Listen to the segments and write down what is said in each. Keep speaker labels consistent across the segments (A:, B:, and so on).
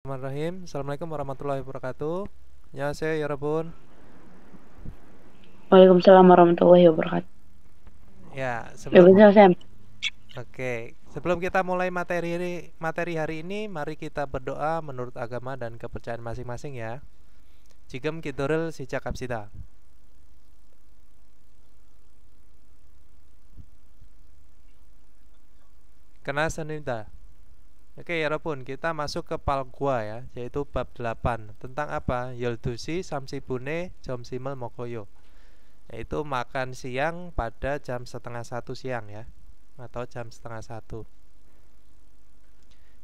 A: Bismillahirrahmanirrahim. Assalamualaikum warahmatullahi wabarakatuh. 안녕하세요, 여러분.
B: Waalaikumsalam warahmatullahi wabarakatuh.
A: Ya,
B: Waalaikumsalam, Sam.
A: sebelum kita mulai materi hari ini, mari kita berdoa menurut agama dan kepercayaan masing-masing ya. Jigem kiduril si cakap sita. Kena senida. Oke, ya Rabun, kita masuk ke Palgua ya, yaitu bab 8. Tentang apa? Yoldusi samsibune jom simel mokoyo. Yaitu makan siang pada jam setengah satu siang ya, atau jam setengah satu.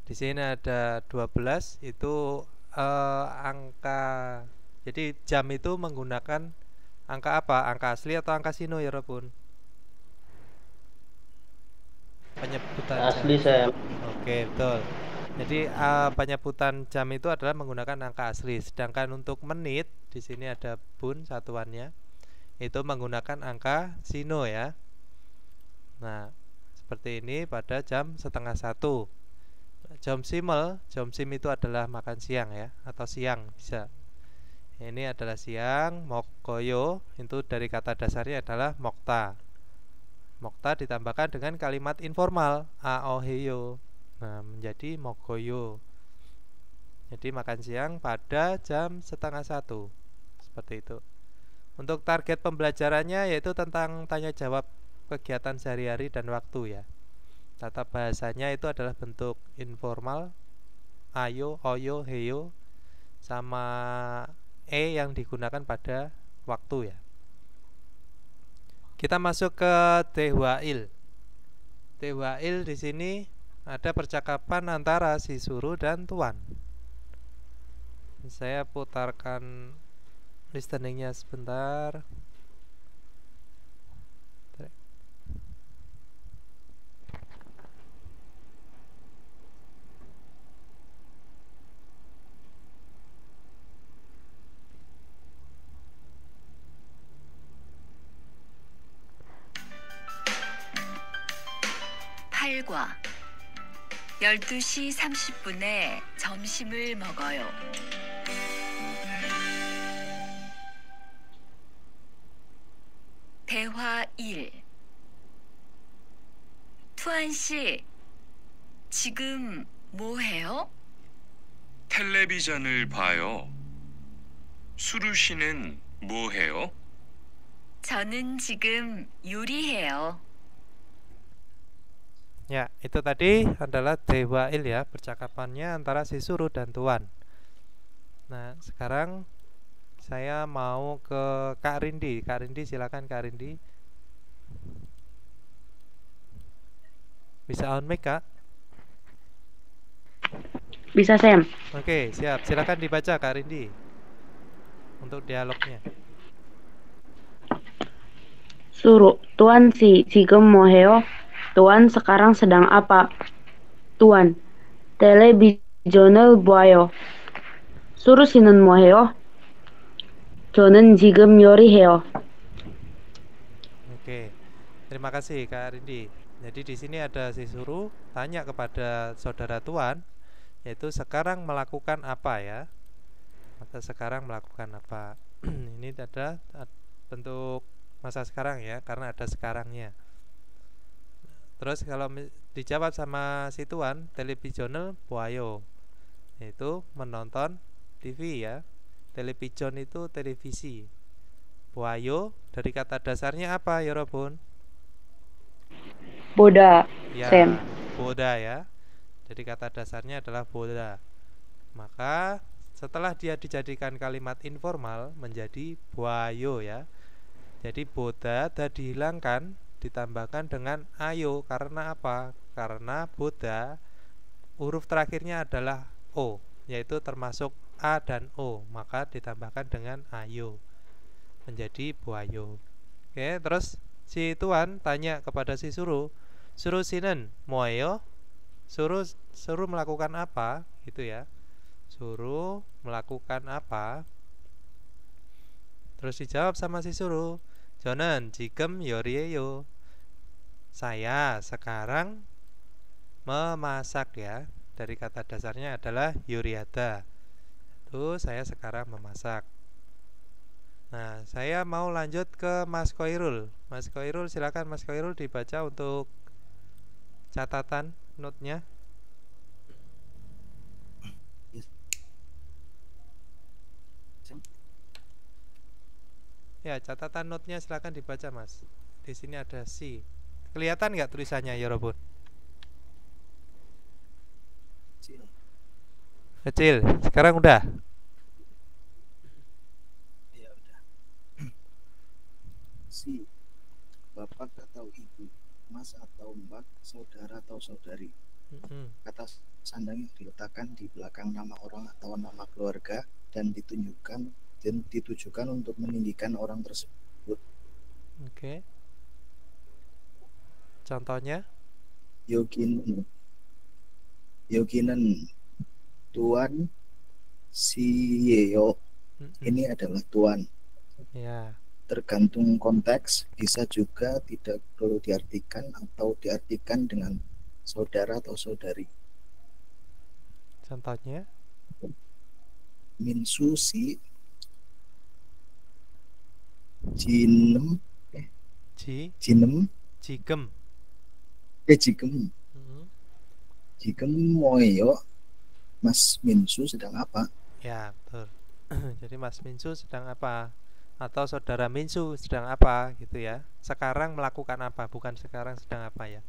A: Di sini ada 12, itu angka. Jadi jam itu menggunakan angka apa? Angka asli atau angka sino ya Robun? Penyebutan jam.
B: Asli, Sam.
A: Oke, betul. Jadi penyebutan jam itu adalah menggunakan angka asli. Sedangkan untuk menit di sini ada bun satuannya, itu menggunakan angka sino ya. Nah, seperti ini pada jam setengah satu. Jom sim itu adalah makan siang ya, atau siang bisa. Ini adalah siang. Mokoyo itu dari kata dasarnya adalah mokta. Mokta ditambahkan dengan kalimat informal aoheyo. Nah, menjadi mokoyo. Jadi makan siang pada jam setengah satu. Seperti itu. Untuk target pembelajarannya yaitu tentang tanya jawab kegiatan sehari-hari dan waktu ya. Tata bahasanya itu adalah bentuk informal, ayo, oyo, heyo, sama yang digunakan pada waktu ya. Kita masuk ke tehwail. Tehwail di sini ada percakapan antara si suruh dan tuan. Saya putarkan listeningnya sebentar.
C: 팔과 12시 30분에 점심을 먹어요. 대화 1. 투안 씨, 지금 뭐 해요?
D: 텔레비전을 봐요. 수루 씨는 뭐 해요?
C: 저는 지금 요리해요.
A: Ya, itu tadi adalah tehwail ya, percakapannya antara si suruh dan tuan. Nah, sekarang saya mau ke Kak Rindi. Kak Rindi, silakan Kak Rindi. Bisa on mic, Kak?
B: Bisa, Sam.
A: Oke, siap. Silakan dibaca Kak Rindi untuk dialognya.
B: Suruh. Tuan si 지금 뭐해요? Tuan sekarang sedang apa? Tuan. 텔레비전을 봐요. 수루 씨는 뭐해요? 저는 지금 요리해요.
A: Oke. Terima kasih Kak Rindi. Jadi di sini ada si suruh tanya kepada saudara tuan, yaitu sekarang melakukan apa ya? Maka sekarang melakukan apa? Ini ada bentuk masa sekarang ya, karena ada sekarangnya. Terus kalau dijawab sama si tuan, televisional buayo, yaitu menonton TV ya. Television itu televisi. Buayo dari kata dasarnya apa ya Robun?
B: 보다,
A: Ya,
B: Sam.
A: boda ya. Jadi kata dasarnya adalah boda. Maka setelah dia dijadikan kalimat informal menjadi buayo ya. Jadi boda tadi dihilangkan, ditambahkan dengan ayo. Karena apa? Karena boda huruf terakhirnya adalah o, yaitu termasuk a dan o, maka ditambahkan dengan ayo menjadi buayo. Oke, terus si tuan tanya kepada si suruh, suruh sinen moyo, suruh melakukan apa gitu ya, suruh melakukan apa. Terus dijawab sama si suruh, 저는 지금 요리해요. Saya sekarang memasak ya. dari kata dasarnya adalah yurihada. Lalu saya sekarang memasak. Nah, saya mau lanjut ke Mas Koirul. Mas Koirul, silakan Mas Koirul dibaca untuk catatan note-nya. Ya, catatan note-nya silakan dibaca, Mas. Di sini ada C. Kelihatan nggak tulisannya, ya Robun? Kecil. Sekarang udah.
E: Ya udah. Si bapak atau ibu, mas atau mbak, saudara atau saudari. Kata sandang yang diletakkan di belakang nama orang atau nama keluarga dan ditujukan untuk meninggikan orang tersebut.
A: Oke. Contohnya?
E: Yoginan Tuan Siyo. Ini adalah Tuan.
A: Ya.
E: Tergantung konteks, bisa juga tidak perlu diartikan atau diartikan dengan saudara atau saudari.
A: Contohnya?
E: Minsu si jinem
A: Jigem.
E: jigem moyo. Mas Minsu sedang apa?
A: Ya, betul. Jadi Mas Minsu sedang apa? Atau saudara Minsu sedang apa gitu ya. Sekarang melakukan apa, bukan sekarang sedang apa ya.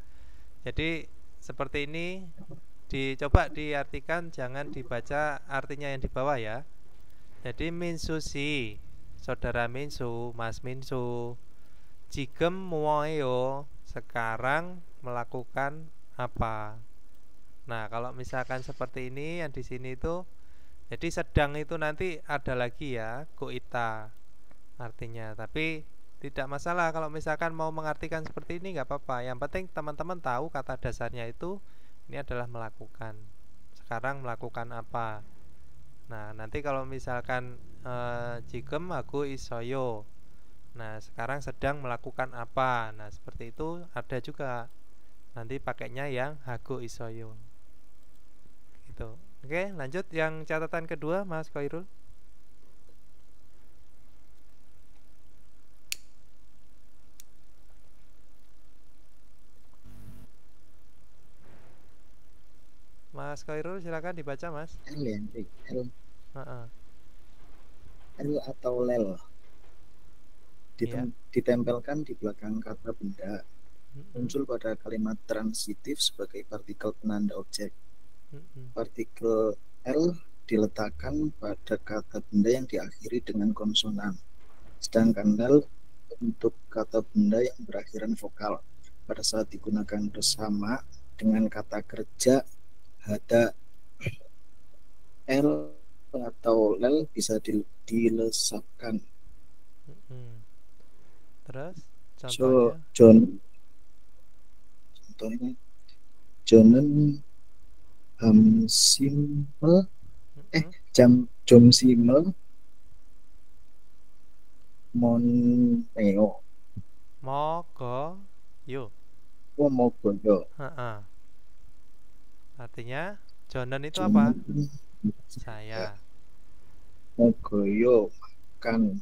A: Jadi seperti ini dicoba diartikan, jangan dibaca artinya yang di bawah ya. Jadi Minsu si, saudara Minsu, Mas Minsu. Jigem moyo, sekarang melakukan apa. Nah, kalau misalkan seperti ini yang di sini itu, jadi sedang itu nanti ada lagi ya, goita artinya. Tapi tidak masalah kalau misalkan mau mengartikan seperti ini, nggak apa-apa. Yang penting teman-teman tahu kata dasarnya itu ini adalah melakukan. Sekarang melakukan apa. Nah, nanti kalau misalkan jigem aku isoyo. Nah, sekarang sedang melakukan apa. Nah, seperti itu ada juga. Nanti pakainya yang hago isoyo. Gitu. Oke, lanjut yang catatan kedua, Mas Koirul. Mas Koirul, silakan dibaca, Mas.
E: L ya, L.
A: Uh-uh.
E: L atau lel.
A: Iya.
E: Ditempelkan di belakang kata benda. Muncul pada kalimat transitif sebagai partikel penanda objek. Partikel L diletakkan pada kata benda yang diakhiri dengan konsonan. Sedangkan L untuk kata benda yang berakhiran vokal. Pada saat digunakan bersama dengan kata kerja, hada, L atau lel bisa dilesapkan.
A: Terus contohnya?
E: Contohnya Jonen Hamsimel Jomsimel Moneo
A: Mogo yo.
E: Mogoyo.
A: Artinya Jonen itu apa? Saya.
E: Mogoyo makan.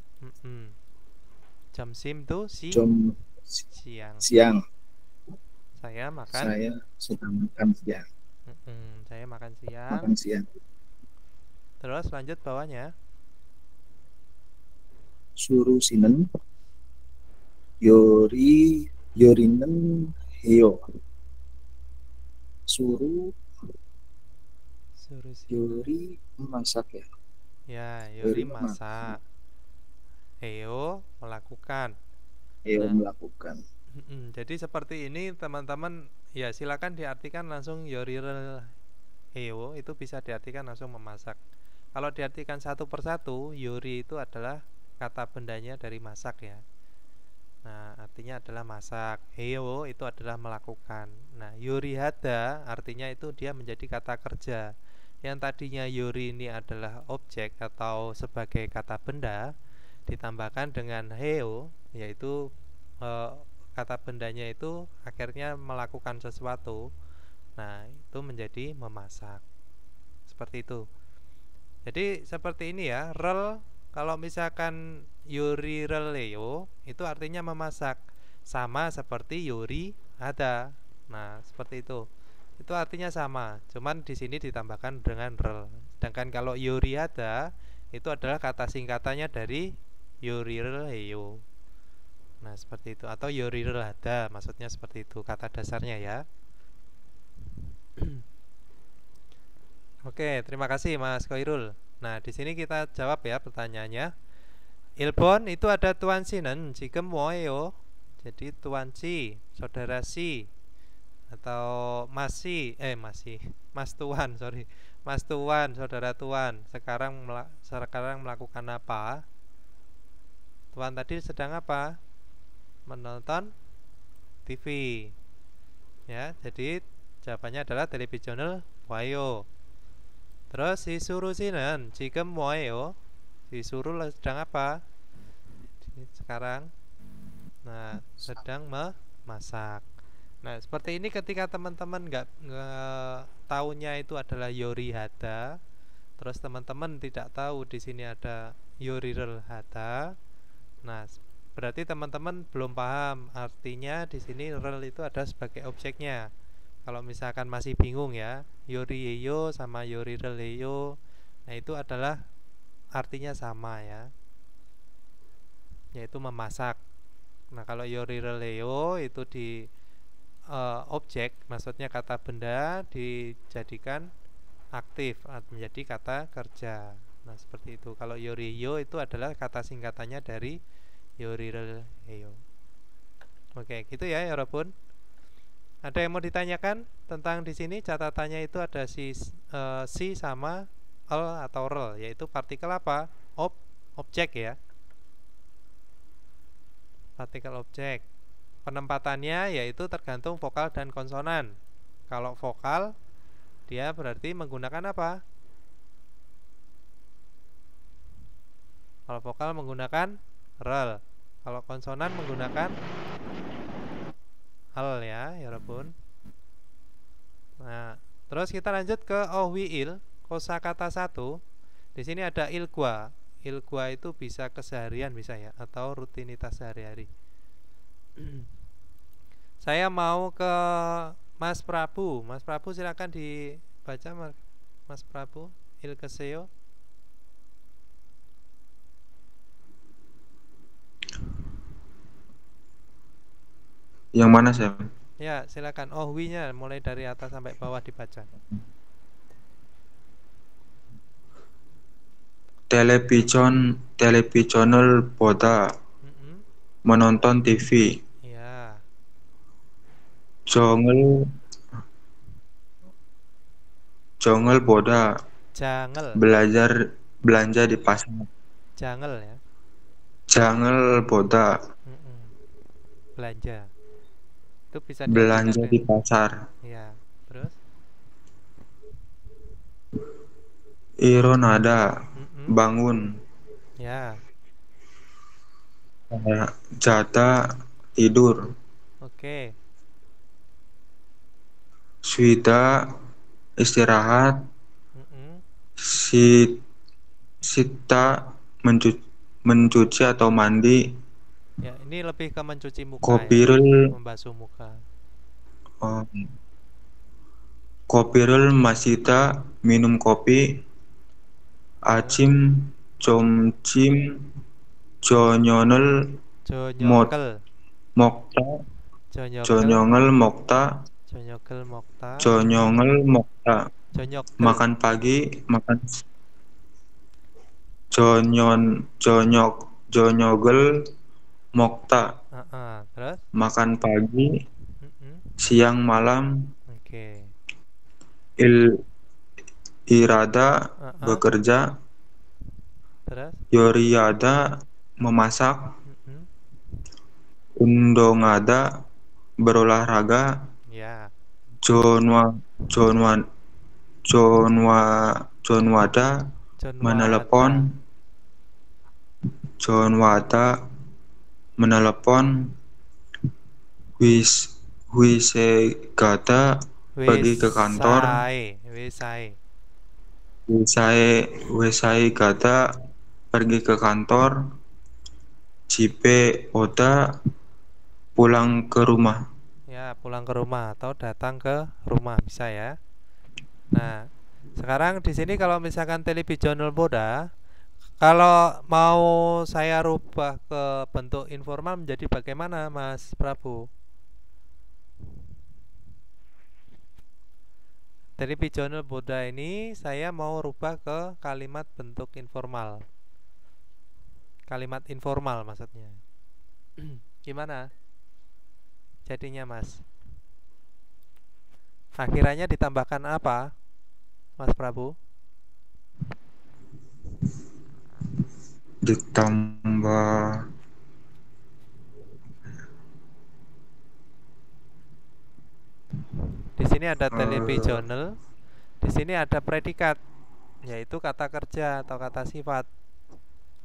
A: Jamsim itu siang. Saya makan.
E: Saya sedang makan siang.
A: Saya makan siang.
E: Makan siang.
A: Terus lanjut bawahnya.
E: Suru sinen yorinen heo. Yori masak ya.
A: Ya, Yori masak. Heo melakukan.
E: Melakukan.
A: Jadi seperti ini teman-teman, ya silakan diartikan langsung yorirel heo, itu bisa diartikan langsung memasak. Kalau diartikan satu persatu, yori itu adalah kata bendanya dari masak ya. Nah, artinya adalah masak. Heo itu adalah melakukan. Nah, yori hada artinya itu dia menjadi kata kerja. Yang tadinya yori ini adalah objek atau sebagai kata benda, ditambahkan dengan heo, yaitu kata bendanya itu akhirnya melakukan sesuatu. Nah, itu menjadi memasak. Seperti itu. Jadi seperti ini ya, rel kalau misalkan yuri releo itu artinya memasak, sama seperti yuri ada. Nah, seperti itu. Itu artinya sama, cuman di sini ditambahkan dengan rel. Sedangkan kalau yuri ada itu adalah kata singkatannya dari yuri releo. Nah, seperti itu, atau yuri rel ada, maksudnya seperti itu kata dasarnya ya. Oke, terima kasih Mas Koirul. Nah, di sini kita jawab ya pertanyaannya. Ilbon itu ada Tuan Sinen, 지금 뭐예요? Jadi Tuan Si, saudara Si, atau Mas Si, Mas Tuan, sorry, Mas Tuan, saudara Tuan. Sekarang melakukan apa? Tuan tadi sedang apa? Menonton TV. Ya, jadi jawabannya adalah televisional 와요. Terus si Surusinan 지금 뭐예요? Si Suru sedang apa? Sekarang sedang memasak. Nah, seperti ini ketika teman-teman nggak taunya itu adalah Yori Hada, terus teman-teman tidak tahu di sini ada Yori Hada. Nah, berarti teman-teman belum paham artinya di sini rel itu ada sebagai objeknya. Kalau misalkan masih bingung ya, Yori Yeyo sama Yori Releyo, nah itu adalah artinya sama ya, yaitu memasak. Nah, kalau Yori Releyo itu di objek, maksudnya kata benda dijadikan aktif menjadi kata kerja. Nah, seperti itu. Kalau Yori Yeyo itu adalah kata singkatannya dari Yori Releyo. Oke, gitu ya, Yorobun. Ada yang mau ditanyakan tentang di sini catatannya itu ada si sama el atau rel, yaitu partikel apa? Objek ya. Partikel objek. Penempatannya yaitu tergantung vokal dan konsonan. Kalau vokal dia berarti menggunakan apa? Kalau vokal menggunakan rel. Kalau konsonan menggunakan hal ya, ya Rabun. Nah, terus kita lanjut ke ohwiil, kosakata 1. Di sini ada ilgwa. Ilgwa itu bisa keseharian bisa ya, atau rutinitas sehari-hari. Saya mau ke Mas Prabu. Mas Prabu silakan dibaca Mas Prabu. Ilkeseo.
F: Yang mana sih?
A: Ya, silakan. Ohwinya mulai dari atas sampai bawah dibaca.
F: Televisional boda, menonton TV.
A: Ya.
F: Jongel boda,
A: Jangel.
F: belanja di pasar.
A: Jangel ya.
F: Jangel boda,
A: belanja. Itu bisa
F: belanja di pasar.
A: Ya, terus
F: Ironada, bangun.
A: Ya.
F: Jata, tidur.
A: Oke.
F: Swida, istirahat. Sita, mencuci atau mandi.
A: Ya, ini lebih ke mencuci muka
F: Kopirul
A: ya, membasuh muka.
F: Kopirul masita, minum kopi. Acim, comcim, jonyonel, mokta, jonyongel mokta, makan pagi, makan jonyogel mokta,
A: terus?
F: Makan pagi, siang malam. Irada, bekerja.
A: Terus?
F: Yoriada, memasak. Undongada, berolahraga.
A: Ya.
F: Jonwada, menelepon. Jonwada, menelepon. Wisegada, pergi ke kantor.
A: Wesae.
F: Wesai kata pergi ke kantor. Cipe Oda pulang ke rumah.
A: Ya, pulang ke rumah atau datang ke rumah bisa ya. Nah, sekarang di sini kalau misalkan televisional boda, kalau mau saya rubah ke bentuk informal menjadi bagaimana, Mas Prabu? Televisional boda ini saya mau rubah ke kalimat bentuk informal. Kalimat informal maksudnya. Gimana jadinya, Mas? Akhirannya ditambahkan apa, Mas Prabu?
F: Ditambah
A: Di sini ada televisional, di sini ada predikat, yaitu kata kerja atau kata sifat.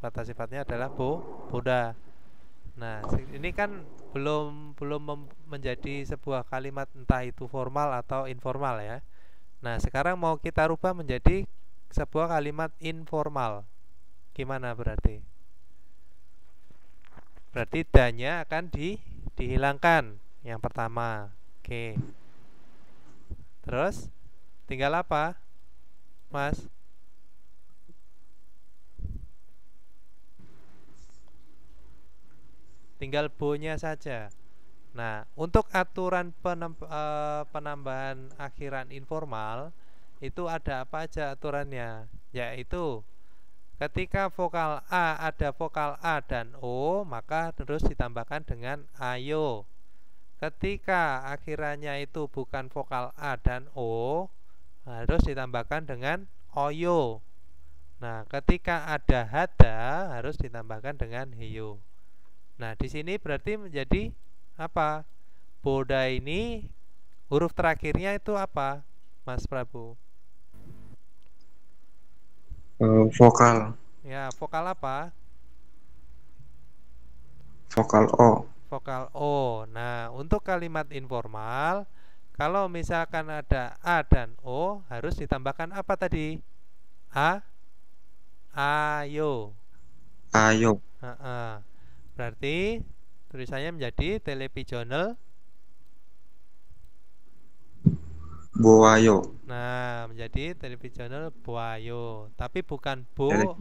A: Kata sifatnya adalah boda. Nah, ini kan belum menjadi sebuah kalimat entah itu formal atau informal ya. Nah, sekarang mau kita rubah menjadi sebuah kalimat informal. Gimana berarti? Berarti danya akan dihilangkan yang pertama. Oke. Terus tinggal apa, Mas? Tinggal bo-nya saja. Nah, untuk aturan penambahan akhiran informal itu ada apa aja aturannya? Yaitu ketika vokal A ada vokal A dan O, maka terus ditambahkan dengan ayo. Ketika akhirannya itu bukan vokal A dan O, harus ditambahkan dengan oyo. Nah, ketika ada hada harus ditambahkan dengan heyo. Nah, di sini berarti menjadi apa? Boda ini huruf terakhirnya itu apa, Mas Prabu?
F: Vokal.
A: Ya, vokal apa?
F: Vokal O.
A: Vokal O. Nah, untuk kalimat informal, kalau misalkan ada A dan O, harus ditambahkan apa tadi? Ayo.
F: Ayo.
A: Berarti tulisannya menjadi televisional
F: Boayo.
A: Nah, menjadi televisional Boayo. Tapi bukan Bo,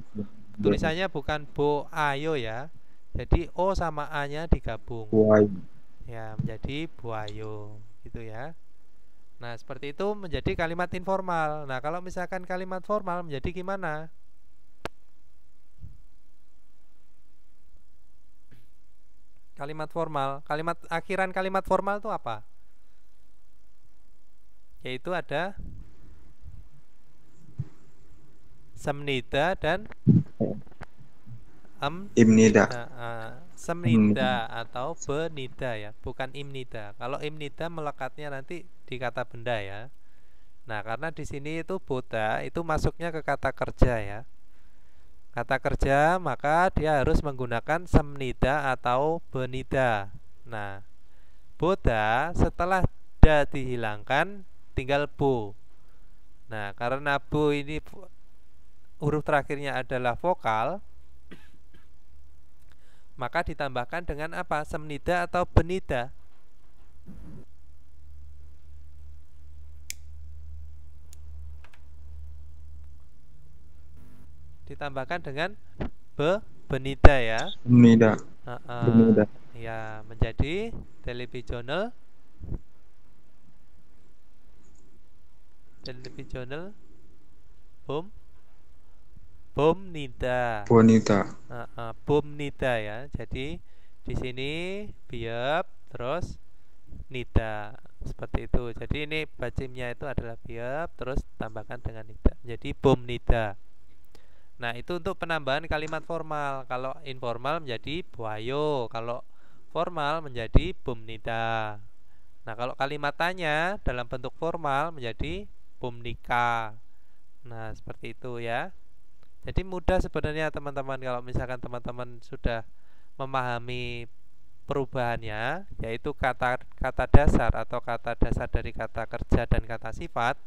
A: tulisannya bukan Bo Ayo ya. Jadi O sama A-nya digabung.
F: Boayo.
A: Ya, menjadi Boayo gitu ya. Nah, seperti itu menjadi kalimat informal. Nah, kalau misalkan kalimat formal menjadi gimana? Kalimat formal, kalimat akhiran kalimat formal itu apa? Yaitu ada semnida dan
F: imnida.
A: Semnida atau benida ya, bukan imnida. Kalau imnida melekatnya nanti di kata benda ya. Nah, karena di sini itu boda itu masuknya ke kata kerja ya. Kata kerja, maka dia harus menggunakan semnida atau benida. Nah, boda setelah da dihilangkan tinggal bo. Nah, karena bo ini huruf terakhirnya adalah vokal, maka ditambahkan dengan apa? Semnida atau benida. Ditambahkan dengan benida ya.
F: Benida. Benida.
A: Ya, menjadi televisional bomnida. Bomnida ya. Jadi di sini biap terus nida seperti itu. Jadi ini bacimnya itu adalah biap terus tambahkan dengan nida. Jadi bomnida. Nah, itu untuk penambahan kalimat formal. Kalau informal menjadi buayo, kalau formal menjadi bomnida. Nah, kalau kalimat tanya dalam bentuk formal menjadi bomnika. Nah, seperti itu ya. Jadi mudah sebenarnya teman-teman kalau misalkan teman-teman sudah memahami perubahannya, yaitu kata dasar atau kata dasar dari kata kerja dan kata sifat.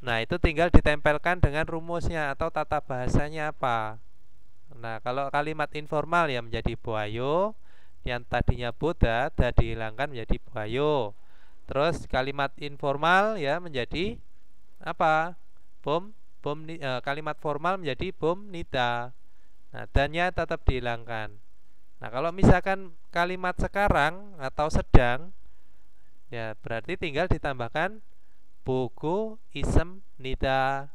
A: Nah, itu tinggal ditempelkan dengan rumusnya atau tata bahasanya apa. Nah, kalau kalimat informal ya menjadi buayo, yang tadinya boda dihilangkan menjadi buayo. Terus kalimat informal ya menjadi apa? Kalimat formal menjadi bom nida. Nah, dannya tetap dihilangkan. Nah, kalau misalkan kalimat sekarang atau sedang, ya berarti tinggal ditambahkan bogo isem nida.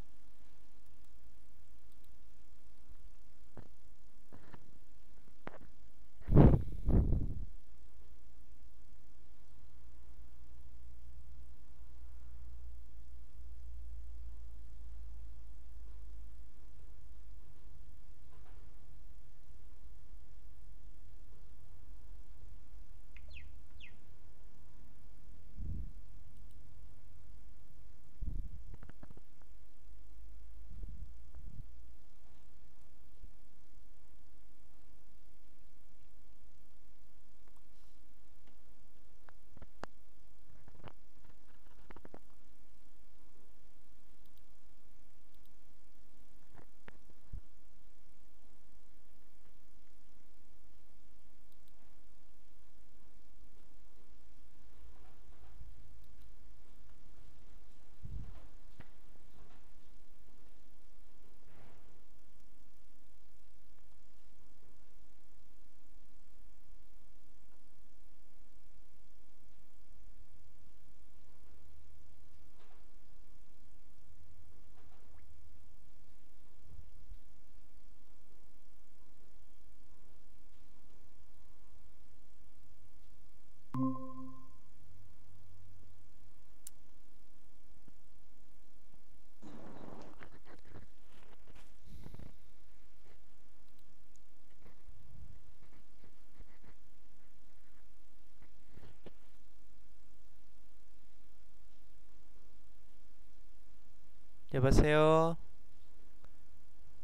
A: 여보세요.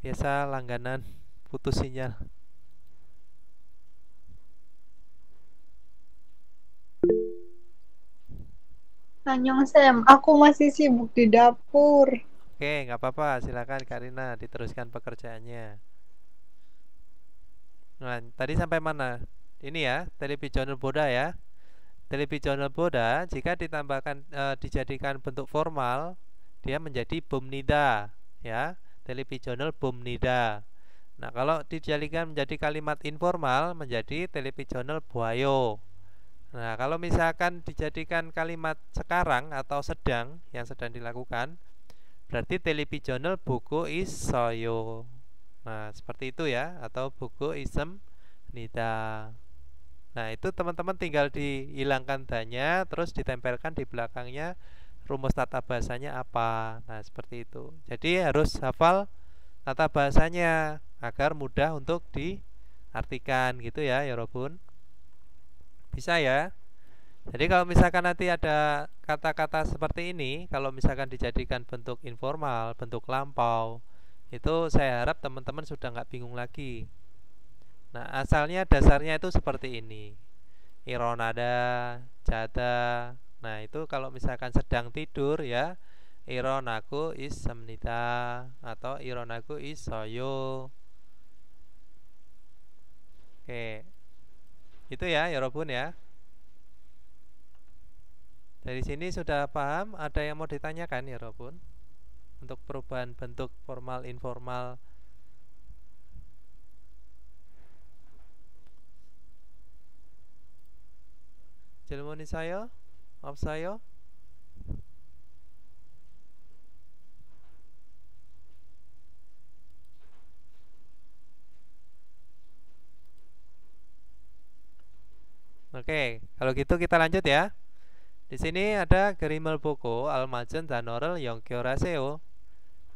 A: Biasa langganan putus sinyal.
G: Annyeong Sam, aku masih sibuk di dapur.
A: Oke, nggak apa-apa. Silakan Karina diteruskan pekerjaannya. Nah, tadi sampai mana? Ini ya, televisional boda ya. Televisional boda jika ditambahkan dijadikan bentuk formal, dia menjadi bomnida ya. Televisional bomnida. Nah, kalau dijadikan menjadi kalimat informal menjadi televisional buayo. Nah, kalau misalkan dijadikan kalimat sekarang atau sedang yang sedang dilakukan, berarti televisional buku isoyo. Nah, seperti itu ya, atau buku isem nida. Nah, itu teman-teman tinggal dihilangkan danya, terus ditempelkan di belakangnya rumus tata bahasanya apa. Nah, seperti itu. Jadi harus hafal tata bahasanya agar mudah untuk diartikan gitu ya, Yorobun. Bisa ya. Jadi kalau misalkan nanti ada kata-kata seperti ini, kalau misalkan dijadikan bentuk informal, bentuk lampau, itu saya harap teman-teman sudah nggak bingung lagi. Nah, asalnya dasarnya itu seperti ini. Ironada, jada. Nah, itu kalau misalkan sedang tidur ya, ironaku is semnita atau ironaku is soyo. Oke. Itu ya, Yorobun ya. Dari sini sudah paham? Ada yang mau ditanyakan ya, Yorobun? Untuk perubahan bentuk formal informal. 질문이 있어요? 없어요? Oke, kalau gitu kita lanjut ya. Di sini ada gerimel boko almajen dan oral yang kioraseo.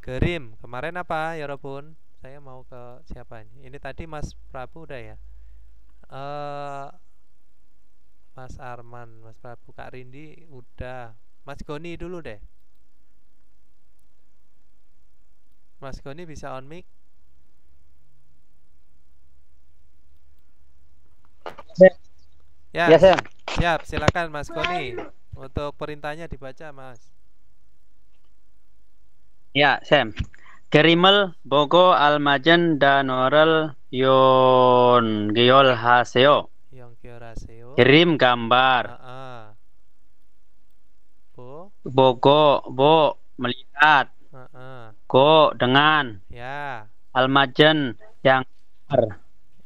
A: Gerim, kemarin apa ya Robun? Saya mau ke siapa ini? Ini tadi Mas Prabu udah ya. Mas Arman, Mas Prabu, Kak Rindi udah. Mas Goni dulu deh. Mas Goni bisa on mic? Ya,
H: Ya, Sam.
A: siap. Silakan Mas Koni. Untuk perintahnya dibaca, Mas.
H: Ya, Sam. Kerimel bogo almajen danorel yon geol haseo.
A: Yongkyoraseo.
H: Kirim gambar. Bogo, bo melihat. Go dengan.
A: Ya.
H: Almajen yang benar.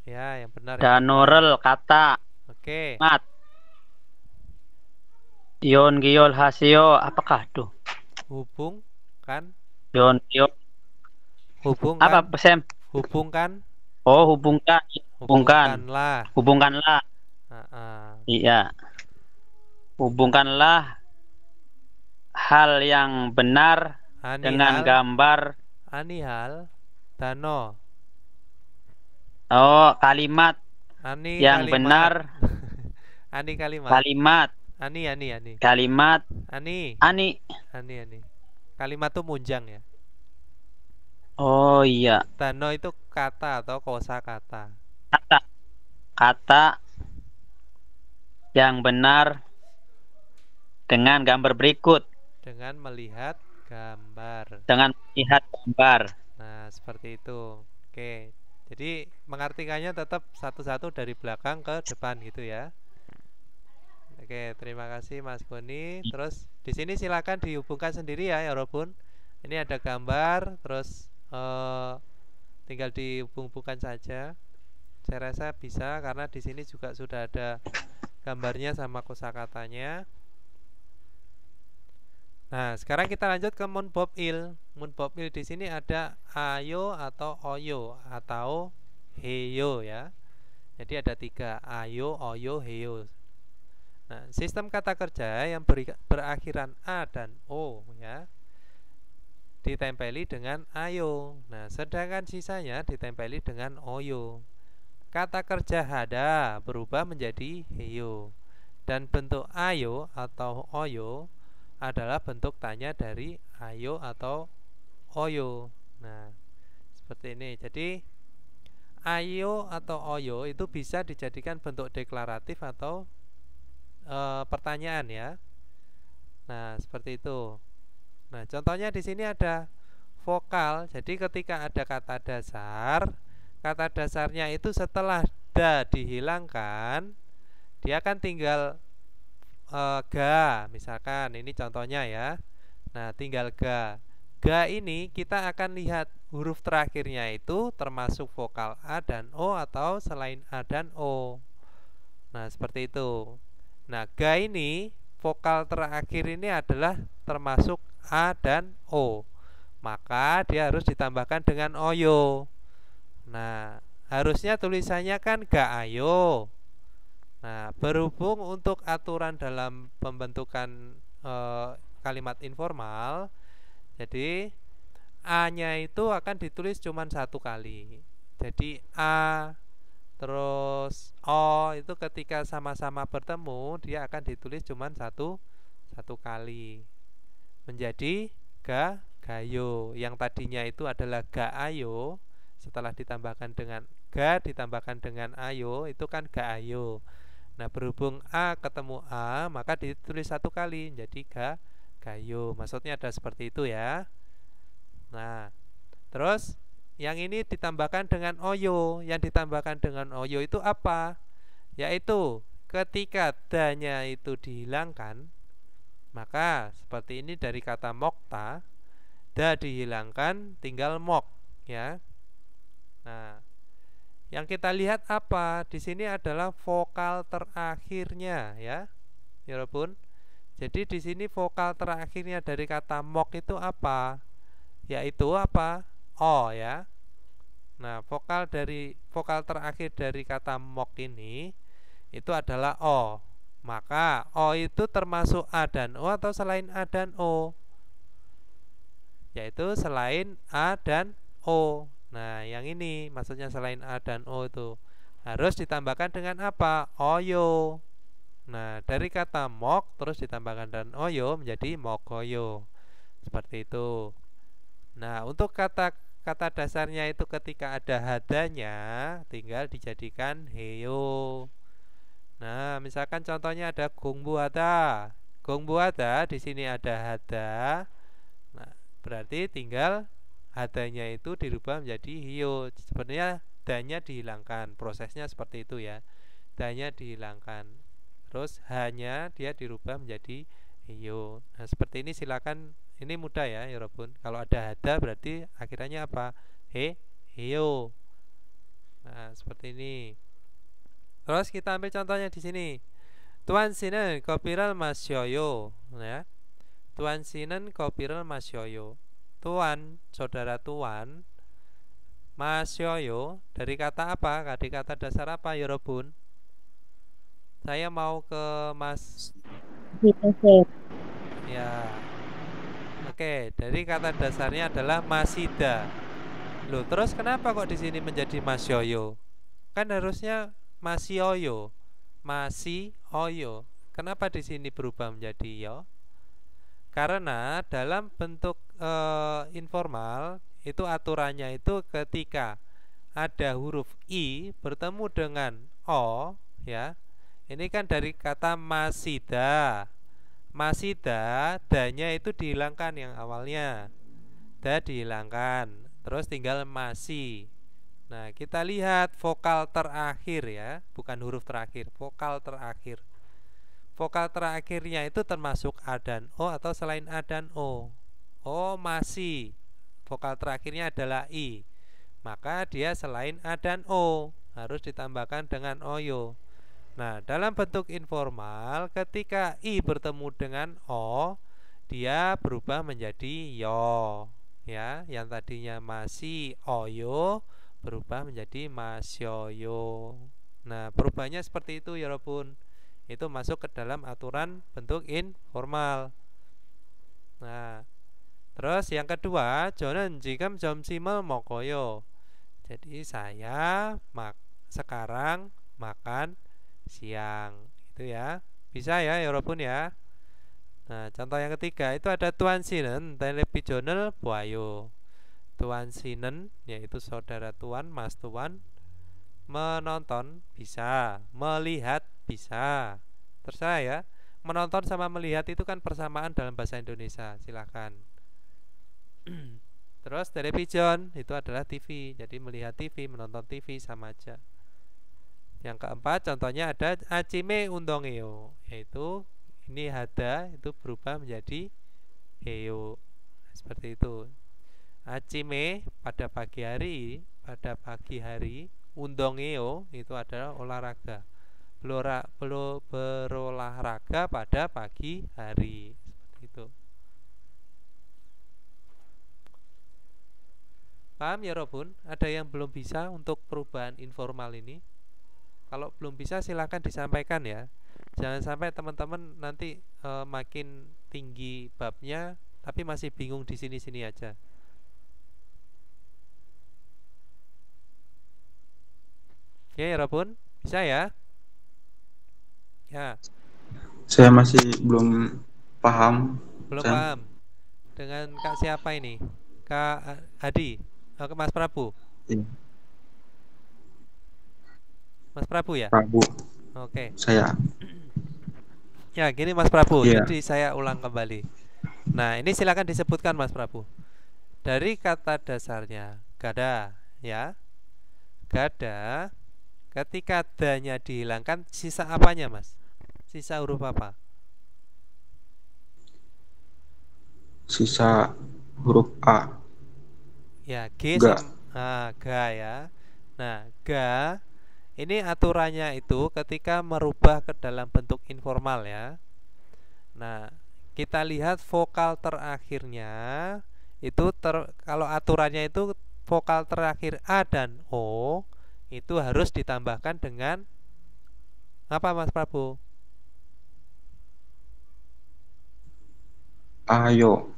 A: Ya, yang benar.
H: Danorel kata.
A: Oke.
H: Mat. Yon geol haseo apakah tuh?
A: Hubungkan.
H: Yon geol.
A: Hubungkan.
H: Apa, Sam?
A: Hubungkan.
H: Oh, hubungkan.
A: Hubungkanlah.
H: Hubungkanlah. Iya. Hubungkanlah hal yang benar dengan gambar.
A: Anihal. Dano.
H: Oh, kalimat yang benar.
A: Ani kalimat.
H: Kalimat.
A: Ani.
H: Kalimat.
A: Ani. Kalimat itu munjang ya.
H: Oh iya.
A: Dano itu kata atau kosakata.
H: Kata yang benar dengan gambar berikut.
A: Dengan melihat gambar. Nah, seperti itu. Oke. Jadi mengartikannya tetap satu-satu dari belakang ke depan gitu ya. Oke, terima kasih Mas Koni. Terus di sini silakan dihubungkan sendiri ya, Robun. Ini ada gambar, terus tinggal dihubung-hubungkan saja. Saya rasa bisa karena di sini juga sudah ada gambarnya sama kosakatanya. Nah, sekarang kita lanjut ke munbobil. Munbobil di sini ada ayo atau oyo atau heyo ya. Jadi ada 3, ayo, oyo, heyo. Nah, sistem kata kerja yang berakhiran a dan o ya ditempeli dengan ayo. Nah, sedangkan sisanya ditempeli dengan oyo. Kata kerja hada berubah menjadi heyo. Dan bentuk ayo atau oyo adalah bentuk tanya dari ayo atau oyo. Nah, seperti ini. Jadi ayo atau oyo itu bisa dijadikan bentuk deklaratif atau pertanyaan ya. Nah, seperti itu. Nah, contohnya di sini ada vokal. Jadi ketika ada kata dasarnya itu setelah da dihilangkan, dia akan tinggal ga. Misalkan ini contohnya ya. Nah, tinggal ga. Ga ini kita akan lihat huruf terakhirnya itu termasuk vokal a dan o atau selain a dan o. Nah, seperti itu. Nah, ga ini vokal terakhir ini adalah termasuk a dan o. Maka dia harus ditambahkan dengan oyo. Nah, harusnya tulisannya kan ga ayo. Nah, berhubung untuk aturan dalam pembentukan kalimat informal, jadi a-nya itu akan ditulis cuma 1 kali. Jadi a terus o itu ketika sama-sama bertemu dia akan ditulis cuma satu kali. Menjadi gayo. Yang tadinya itu adalah ga ayo, setelah ditambahkan dengan ga ditambahkan dengan ayo itu kan ga ayo. Nah, berhubung a ketemu a maka ditulis 1 kali jadi gayo. Maksudnya ada seperti itu ya. Nah, terus yang ini ditambahkan dengan oyo. Yang ditambahkan dengan oyo itu apa? Yaitu ketika danya itu dihilangkan, maka seperti ini dari kata mokta, da dihilangkan tinggal mok ya. Nah, yang kita lihat apa? Di sini adalah vokal terakhirnya ya. Ya, Robun. Jadi di sini vokal terakhirnya dari kata mok itu apa? Yaitu apa? O ya. Nah, vokal terakhir dari kata mok ini itu adalah o. Maka o itu termasuk a dan o atau selain a dan o? Yaitu selain a dan o. Nah, yang ini maksudnya selain a dan o itu harus ditambahkan dengan apa? Oyo. Nah, dari kata mok terus ditambahkan dan oyo menjadi mokoyo. Seperti itu. Nah, untuk kata dasarnya itu ketika ada hadanya tinggal dijadikan heyo. Nah, misalkan contohnya ada gongbuada. Gongbuada di sini ada hada. Nah, berarti tinggal hadanya itu dirubah menjadi hio. Sebenarnya danya dihilangkan. Prosesnya seperti itu ya. Danya dihilangkan. Terus hanya dia dirubah menjadi hio. Nah, seperti ini silakan. Ini mudah ya, Yorobun. Kalau ada hada berarti akhirnya apa? Hio. Nah, seperti ini. Terus kita ambil contohnya di sini. Tuan Sinen kopiral masyoyo, ya. Tuan Sinen kopiral masyoyo. Tuan, saudara tuan, masyoyo dari kata apa? Dari kata dasar apa, Yorobun? Saya mau ke Mas. Ya. Oke, dari kata dasarnya adalah masida. Loh, terus kenapa kok di sini menjadi masyoyo? Kan harusnya masioyo. Masioyo. Kenapa di sini berubah menjadi yo? Karena dalam bentuk informal itu aturannya itu ketika ada huruf i bertemu dengan o, ya. Ini kan dari kata masida. Masida, danya itu dihilangkan yang awalnya. Da dihilangkan. Terus tinggal masi. Nah, kita lihat vokal terakhir ya, bukan huruf terakhir, vokal terakhir. Vokal terakhirnya itu termasuk a dan o atau selain a dan o. Oh, masih. Vokal terakhirnya adalah i. Maka dia selain a dan o, harus ditambahkan dengan oyo. Nah, dalam bentuk informal ketika i bertemu dengan o, dia berubah menjadi yo. Ya, yang tadinya masih oyo berubah menjadi masyoyo. Nah, perubahannya seperti itu ya Robun. Itu masuk ke dalam aturan bentuk informal. Nah, terus yang kedua, 저는 지금 점심을 먹어요. Jadi saya sekarang makan siang. Itu ya. Bisa ya Robun ya. Nah, contoh yang ketiga itu ada Tuan Sinen televisional 보아요. Tuan Sinen yaitu saudara tuan, mas tuan, menonton bisa, melihat bisa. Terserah ya. Menonton sama melihat itu kan persamaan dalam bahasa Indonesia. Silakan. Terus television itu adalah TV. Jadi melihat TV, menonton TV sama aja. Yang keempat contohnya ada Acime undongeo, yaitu ini hada itu berubah menjadi heo. Seperti itu. Acime pada pagi hari, undongeo itu adalah olahraga. Berolahraga pada pagi hari. Seperti itu. Paham ya Robun? Ada yang belum bisa untuk perubahan informal ini? Kalau belum bisa silakan disampaikan ya. Jangan sampai teman-teman nanti makin tinggi babnya tapi masih bingung di sini-sini aja. Ya, Robun, bisa ya? Ya.
F: Saya masih belum paham.
A: Belum paham. Dengan Kak siapa ini? Kak Hadi? Ke Mas Prabu?
F: Iya.
A: Mas Prabu ya?
F: Prabu.
A: Oke.
F: Saya.
A: Ya, gini Mas Prabu.
F: Iya.
A: Jadi saya ulang kembali. Nah, ini silakan disebutkan Mas Prabu. Dari kata dasarnya gada, ya. Gada. Ketika danya dihilangkan, sisa apanya Mas? Sisa huruf apa?
F: Sisa huruf A.
A: Ya, G
F: Ga.
A: Ga ya. Nah, ga ini aturannya itu ketika merubah ke dalam bentuk informal ya. Nah, kita lihat vokal terakhirnya itu kalau aturannya itu vokal terakhir A dan O itu harus ditambahkan dengan apa Mas Prabu?
F: Ayo.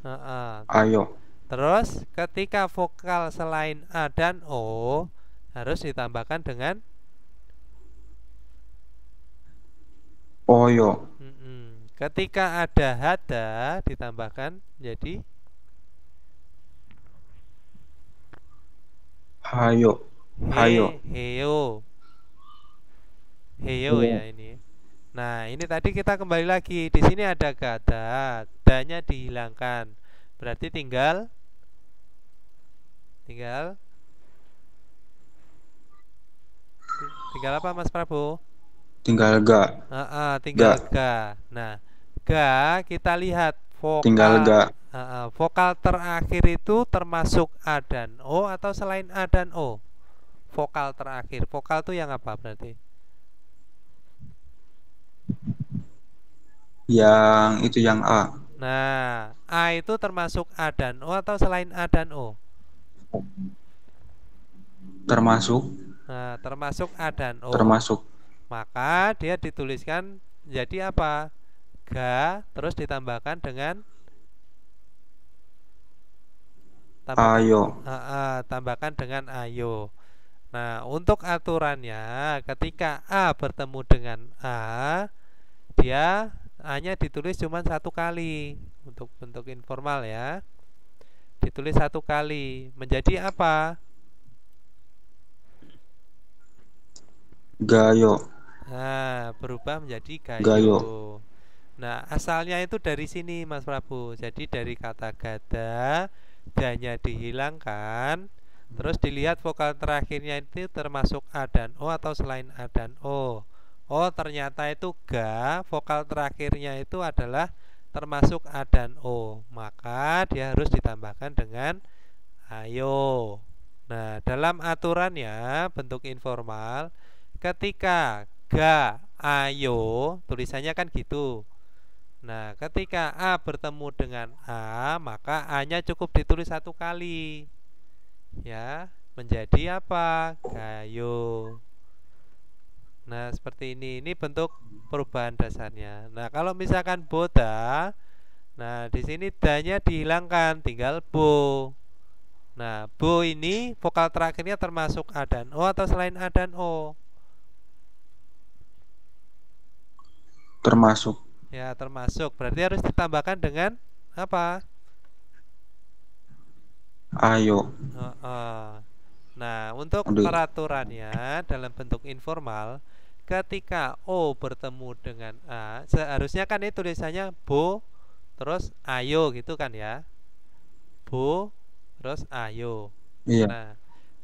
F: Ayo.
A: Terus ketika vokal selain A dan O harus ditambahkan dengan
F: Oyo.
A: Ketika ada hada ditambahkan jadi
F: hayo. Hayo.
A: Heo. Heo ya ini. Nah, ini tadi kita kembali lagi. Di sini ada gada, danya dihilangkan. Berarti tinggal apa Mas Prabu?
F: Tinggal ga.
A: Tinggal ga. Nah, ga kita lihat
F: Tinggal ga.
A: vokal terakhir itu termasuk a dan o atau selain a dan o? Vokal terakhir. Vokal itu yang apa berarti?
F: Yang itu yang A.
A: Nah, A itu termasuk A dan O atau selain A dan O?
F: Termasuk.
A: Nah, termasuk A dan O.
F: Termasuk.
A: Maka dia dituliskan jadi apa? Ga, terus ditambahkan dengan
F: ayo.
A: Tambahkan dengan ayo. Nah, untuk aturannya ketika A bertemu dengan A, dia A-nya ditulis cuma satu kali. Untuk bentuk informal ya, ditulis satu kali. Menjadi apa?
F: Gayo.
A: Nah, berubah menjadi gayo.
F: Gayo.
A: Nah, asalnya itu dari sini Mas Prabu. Jadi dari kata gada, danya dihilangkan, terus dilihat vokal terakhirnya itu termasuk A dan O atau selain A dan O. Oh, ternyata itu ga, vokal terakhirnya itu adalah termasuk A dan O. Maka dia harus ditambahkan dengan ayo. Nah, dalam aturannya bentuk informal, ketika ga, ayo, tulisannya kan gitu. Nah, ketika A bertemu dengan A, maka A-nya cukup ditulis satu kali. Ya, menjadi apa? Gayo. Nah, seperti ini. Ini bentuk perubahan dasarnya. Nah, kalau misalkan boda, nah di sini danya dihilangkan, tinggal bo. Nah, bo ini vokal terakhirnya termasuk A dan O atau selain A dan O?
F: Termasuk.
A: Ya, termasuk. Berarti harus ditambahkan dengan apa?
F: Ayo.
A: Nah, untuk peraturannya dalam bentuk informal, ketika O bertemu dengan A, seharusnya kan ini tulisannya bo terus ayo gitu kan ya. Bo terus ayo.
F: Iya.
A: Nah,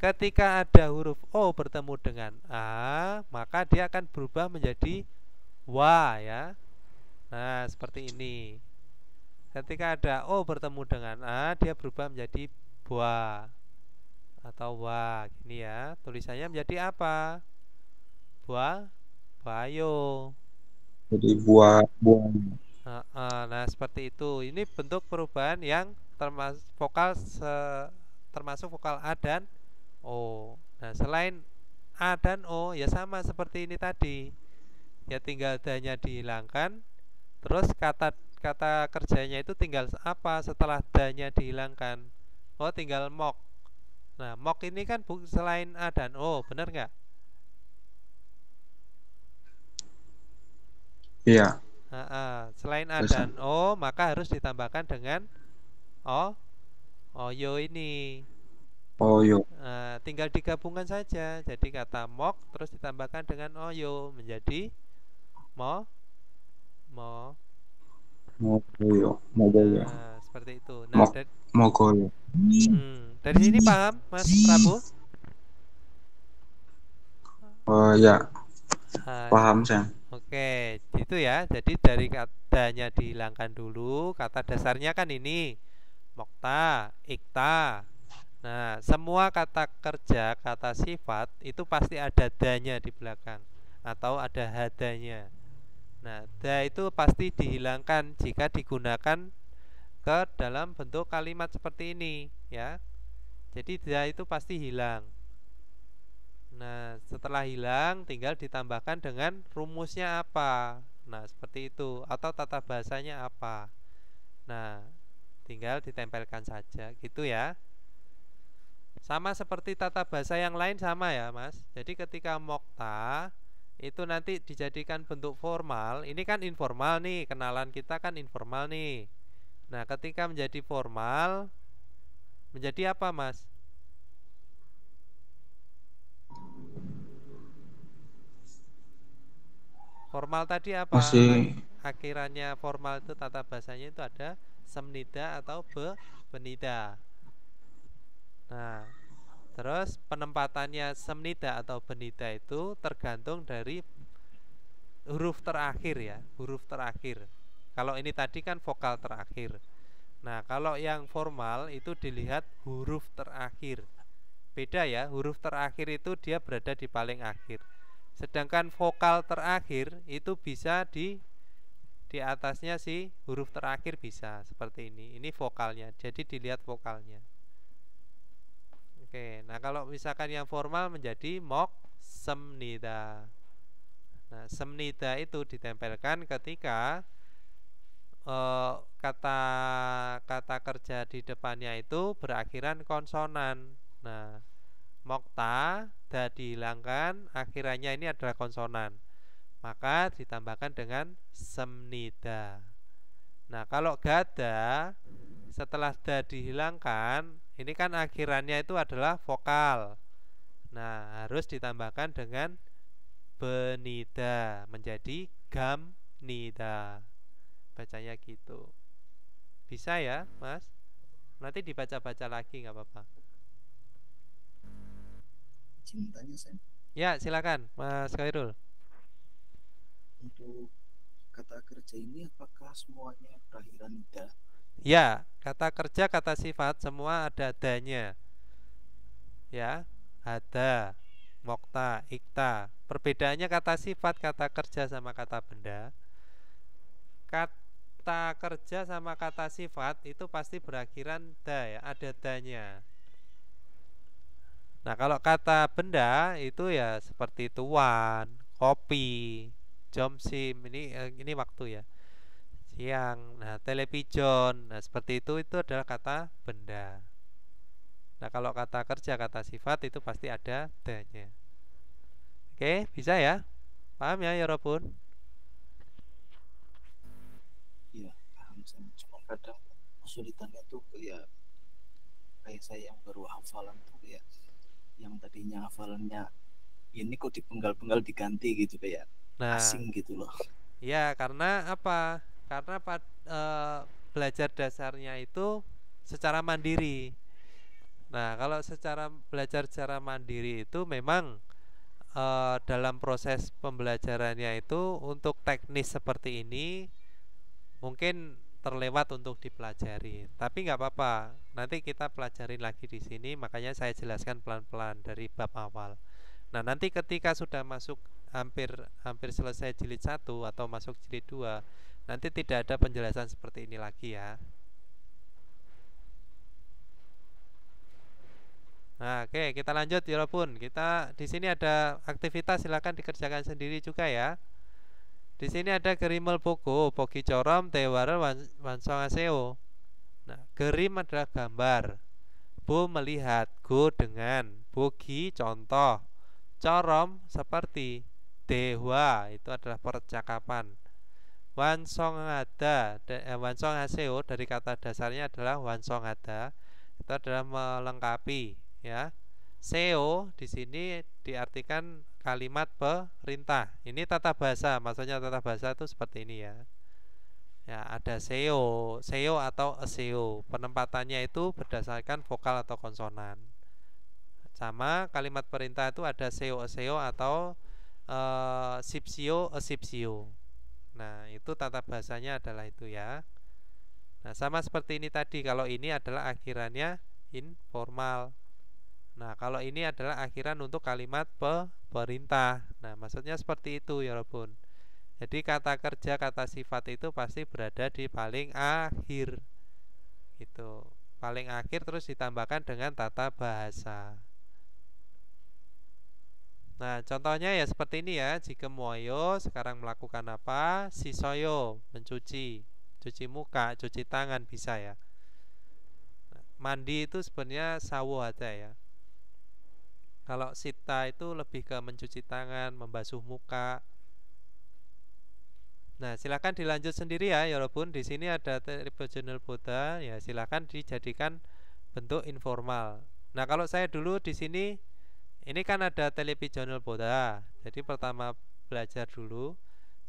A: ketika ada huruf O bertemu dengan A, maka dia akan berubah menjadi wa ya. Nah, seperti ini. Ketika ada O bertemu dengan A, dia berubah menjadi bua atau wa, gini ya. Tulisannya menjadi apa? Bua, bayo.
F: Jadi buah.
A: Nah, seperti itu. Ini bentuk perubahan yang termasuk vokal A dan O. Nah, selain A dan O ya sama seperti ini tadi. Ya tinggal danya dihilangkan. Terus kata kerjanya itu tinggal apa setelah danya dihilangkan? Oh, tinggal mok. Nah, mok ini kan selain A dan O, benar nggak?
F: Iya.
A: Selain A dan O, maka harus ditambahkan dengan O, oyo ini.
F: Oyo.
A: Tinggal digabungkan saja. Jadi kata mok terus ditambahkan dengan oyo menjadi
F: Mogoyo.
A: Nah, seperti itu. Nah,
F: Mogoyo.
A: Dari sini paham, Mas Prabu?
F: Ya. Paham, Sam.
A: Oke, itu ya. Jadi dari katanya dihilangkan dulu. Kata dasarnya kan ini mokta, ikta. Nah, semua kata kerja, kata sifat itu pasti ada danya di belakang atau ada hadanya. Nah, da itu pasti dihilangkan jika digunakan ke dalam bentuk kalimat seperti ini ya. Jadi da itu pasti hilang. Nah, setelah hilang tinggal ditambahkan dengan rumusnya apa. Nah, seperti itu. Atau tata bahasanya apa. Nah, tinggal ditempelkan saja gitu ya. Sama seperti tata bahasa yang lain sama ya Mas. Jadi ketika mokta itu nanti dijadikan bentuk formal. Ini kan informal nih. Kenalan kita kan informal nih. Nah, ketika menjadi formal menjadi apa Mas? Formal tadi apa?
F: Masih
A: Akhirannya formal itu tata bahasanya itu ada semnida atau benida. Nah, terus penempatannya semnida atau benida itu tergantung dari huruf terakhir ya, huruf terakhir. Kalau ini tadi kan vokal terakhir. Nah, kalau yang formal itu dilihat huruf terakhir. Beda ya, huruf terakhir itu dia berada di paling akhir. Sedangkan vokal terakhir itu bisa di atasnya si huruf terakhir bisa seperti ini. Ini vokalnya. Jadi dilihat vokalnya. Oke, nah kalau misalkan yang formal menjadi mok semnida. Nah, semnida itu ditempelkan ketika kata kerja di depannya itu berakhiran konsonan. Nah, mokta da dihilangkan, akhirannya ini adalah konsonan, maka ditambahkan dengan semnida. Nah, kalau gada setelah da dihilangkan, ini kan akhirannya itu adalah vokal. Nah, harus ditambahkan dengan benida menjadi gamnida. Bacanya gitu. Bisa ya, Mas? Nanti dibaca-baca lagi nggak apa-apa.
E: Cintanya saya.
A: Ya, silakan, Mas Khairul.
E: Untuk kata kerja ini apakah semuanya berakhiran da?
A: Ya, kata kerja, kata sifat semua ada adanya. Ya, ada, mokta, ikta. Perbedaannya kata sifat, kata kerja sama kata benda. Kata kerja sama kata sifat itu pasti berakhiran da ya, ada danya. Nah, kalau kata benda itu ya seperti tuan, kopi, jomsim, ini waktu ya. Siang, nah television, nah seperti itu adalah kata benda. Nah, kalau kata kerja, kata sifat itu pasti ada danya. Oke, bisa ya? Paham ya, Yorobun?
E: Iya, paham saya. Cuma kadang kesulitannya tuh kayak saya yang baru hafalan tuh kayak yang tadinya hafalannya ini kok dipenggal-penggal diganti gitu kayak asing gitu loh.
A: Ya, karena apa? Karena belajar dasarnya itu secara mandiri. Nah, kalau belajar secara mandiri itu memang dalam proses pembelajarannya itu untuk teknis seperti ini mungkin terlewat untuk dipelajari. Tapi nggak apa-apa. Nanti kita pelajarin lagi di sini. Makanya saya jelaskan pelan-pelan dari bab awal. Nah, nanti ketika sudah masuk hampir selesai jilid 1 atau masuk jilid 2, nanti tidak ada penjelasan seperti ini lagi ya. Nah, oke, kita lanjut ya pun. Kita di sini ada aktivitas, silakan dikerjakan sendiri juga ya. Di sini ada gerimel buku, pogi corom, tewara wansong aseo. Nah, gerim adalah gambar, bu melihat, go dengan, bogi contoh, corom seperti, dewa itu adalah percakapan. Wansong haseo dari kata dasarnya adalah wansong ada, itu adalah melengkapi ya. Seo di sini diartikan kalimat perintah. Ini tata bahasa, maksudnya tata bahasa itu seperti ini ya. Ya, ada seo atau aseo. Penempatannya itu berdasarkan vokal atau konsonan. Sama kalimat perintah itu ada seo aseo atau sipsio asipsio. Nah, itu tata bahasanya adalah itu ya. Nah, sama seperti ini tadi. Kalau ini adalah akhirannya informal. Nah, kalau ini adalah akhiran untuk kalimat perintah. Nah, maksudnya seperti itu ya Robun. Jadi kata kerja, kata sifat itu pasti berada di paling akhir. Gitu. Paling akhir terus ditambahkan dengan tata bahasa. Nah, contohnya ya seperti ini ya. Jika moyo sekarang melakukan apa? Sisoyo mencuci, cuci muka, cuci tangan bisa ya. Mandi itu sebenarnya sawo aja ya. Kalau sita itu lebih ke mencuci tangan, membasuh muka. Nah, silakan dilanjut sendiri ya, walaupun di sini ada tribojonal boda, ya silakan dijadikan bentuk informal. Nah, kalau saya dulu di sini, ini kan ada televisional boda. Jadi pertama belajar dulu,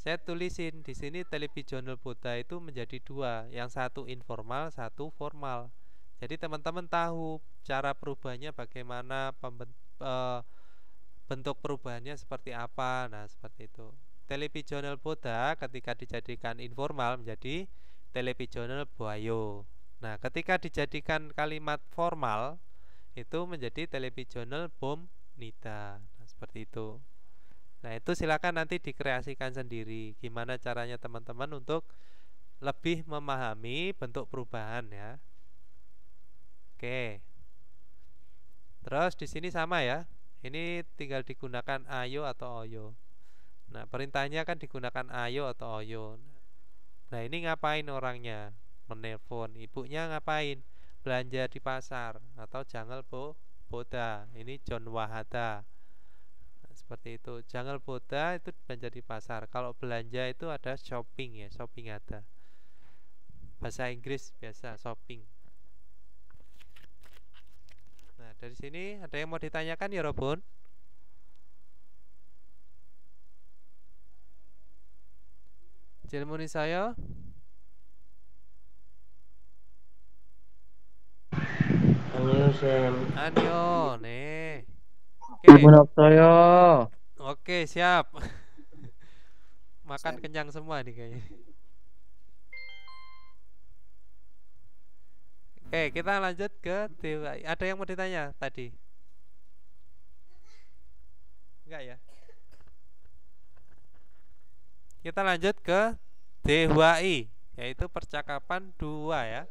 A: Saya tulisin di sini televisional boda itu menjadi dua, yang satu informal, satu formal. Jadi teman-teman tahu cara perubahannya bagaimana, bentuk perubahannya seperti apa. Nah, seperti itu. Televisional boda ketika dijadikan informal menjadi televisional boayo. Nah, ketika dijadikan kalimat formal itu menjadi televisional bom nida. Nah, seperti itu. Nah, itu silakan nanti dikreasikan sendiri gimana caranya teman-teman untuk lebih memahami bentuk perubahan ya. Oke. Terus di sini sama ya. Ini tinggal digunakan ayo atau oyo. Nah, perintahnya kan digunakan ayo atau oyo. Nah, ini ngapain orangnya? Menelpon. Ibunya ngapain? Belanja di pasar atau jangal boda. Ini John Wahada. Seperti itu. Jangal boda itu belanja di pasar. Kalau belanja itu ada shopping ya, shopping ada. Bahasa Inggris biasa shopping. Nah, dari sini ada yang mau ditanyakan ya, Robun? Jilmuni saya.
I: Anyo Sam.
A: Anyo, nih. Oke, siap. Makan kenyang semua nih kayaknya. Oke, kita lanjut ke Dewa. Ada yang mau ditanya tadi? Enggak ya? Kita lanjut ke Dewai, yaitu percakapan dua ya.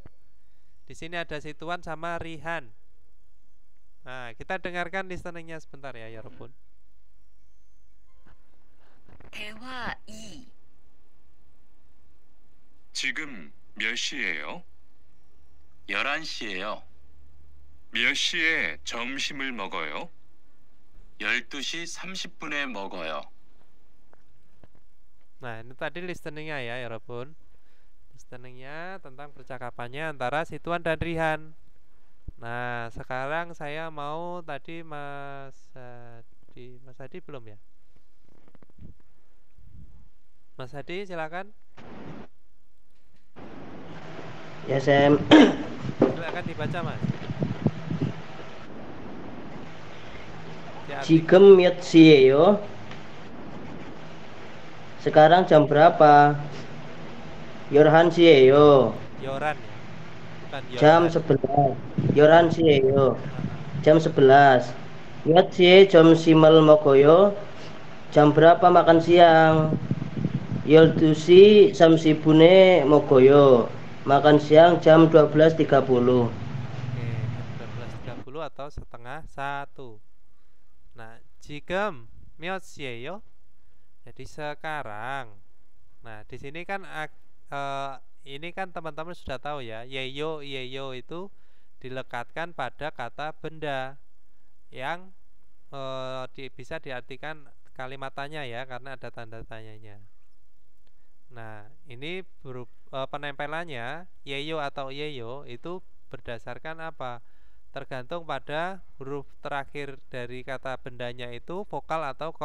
A: Di sini ada Situan sama Rihan. Nah, kita dengarkan listeningnya sebentar ya, 여러분.
C: 대화 2.
D: 지금 몇 시예요?
J: 11시예요.
D: 몇 시에 점심을 먹어요?
J: 12시 30분에 먹어요.
A: Nah, ini tadi listeningnya ya, 여러분. Listeningnya tentang percakapannya antara Situan dan Rihan. Nah, sekarang saya mau tadi Mas Hadi belum ya? Mas Hadi silakan.
I: Ya Sam.
A: Silakan dibaca Mas.
I: 지금 몇 시예요? Sekarang jam berapa? 11시예요.
A: Yoran ya. Bukan
I: jam
A: Yoran.
I: 11. 11시예요. jam 11. 몇 시에 점심을 먹어요? jam berapa makan siang? 12시 30분에 먹어요. Makan siang jam 12.30.
A: Oke, jam 12.30 atau setengah 1. Nah, 지금 몇 시예요? Jadi sekarang. Nah, di sini kan ini kan teman-teman sudah tahu ya, yeyo itu dilekatkan pada kata benda yang bisa diartikan kalimat tanya ya, karena ada tanda tanyanya. Nah, ini penempelannya yeyo atau yeyo itu berdasarkan apa? Tergantung pada huruf terakhir dari kata bendanya itu vokal atau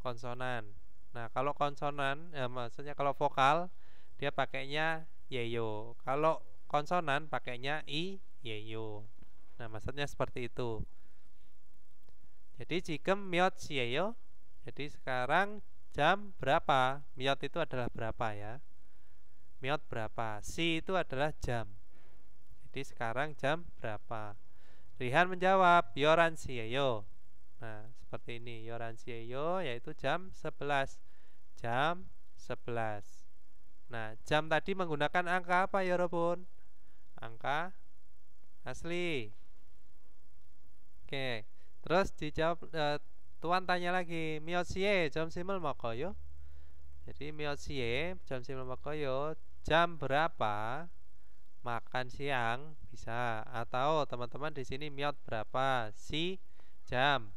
A: konsonan. Nah, kalau konsonan, maksudnya kalau vokal dia pakainya yeyo. Kalau konsonan pakainya i yeyo. Nah, maksudnya seperti itu. Jadi 지금 몇 시예요? Jadi sekarang jam berapa? Miot itu adalah berapa ya? Miot berapa? Si itu adalah jam. Jadi sekarang jam berapa? Rihan menjawab, 11시예요. Nah, seperti ini, 11시예요, yaitu jam 11. Jam 11. Nah, jam tadi menggunakan angka apa ya, 여러분? Angka asli. Oke. Terus dijawab, Tuan tanya lagi, 몇 시에 점심을 먹어요? Jadi 몇 시에 점심을 먹어요? Jam berapa makan siang? Bisa. Atau teman-teman di sini 몇 berapa? Si jam.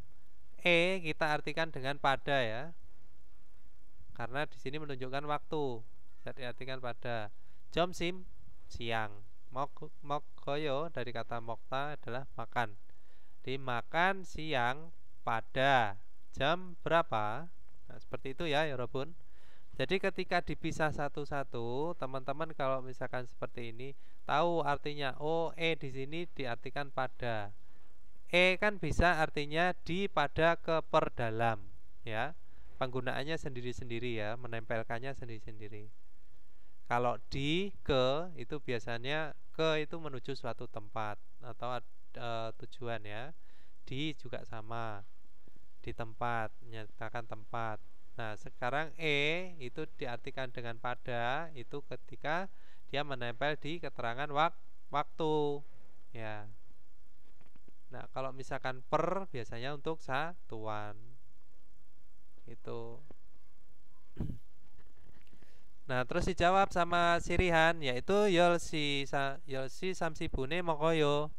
A: Kita artikan dengan pada ya. Karena di sini menunjukkan waktu. Bisa diartikan pada. 점심 siang. 먹어요 dari kata 먹다 adalah makan. Dimakan siang pada jam berapa? Nah, seperti itu ya, 여러분. Jadi ketika dipisah satu-satu, teman-teman kalau misalkan seperti ini tahu artinya. Oh, di sini diartikan pada. Kan bisa artinya di, pada, ke, per, dalam, ya. Penggunaannya sendiri-sendiri ya, menempelkannya sendiri-sendiri. Kalau di, ke itu biasanya ke itu menuju suatu tempat atau tujuan ya. Di juga sama, di tempat, menyatakan tempat. Nah, sekarang itu diartikan dengan pada, itu ketika dia menempel di keterangan waktu, ya. Nah, kalau misalkan per biasanya untuk satuan. Itu. Nah, terus dijawab sama Sirihan, yaitu Yolsi samsibune mokoyo,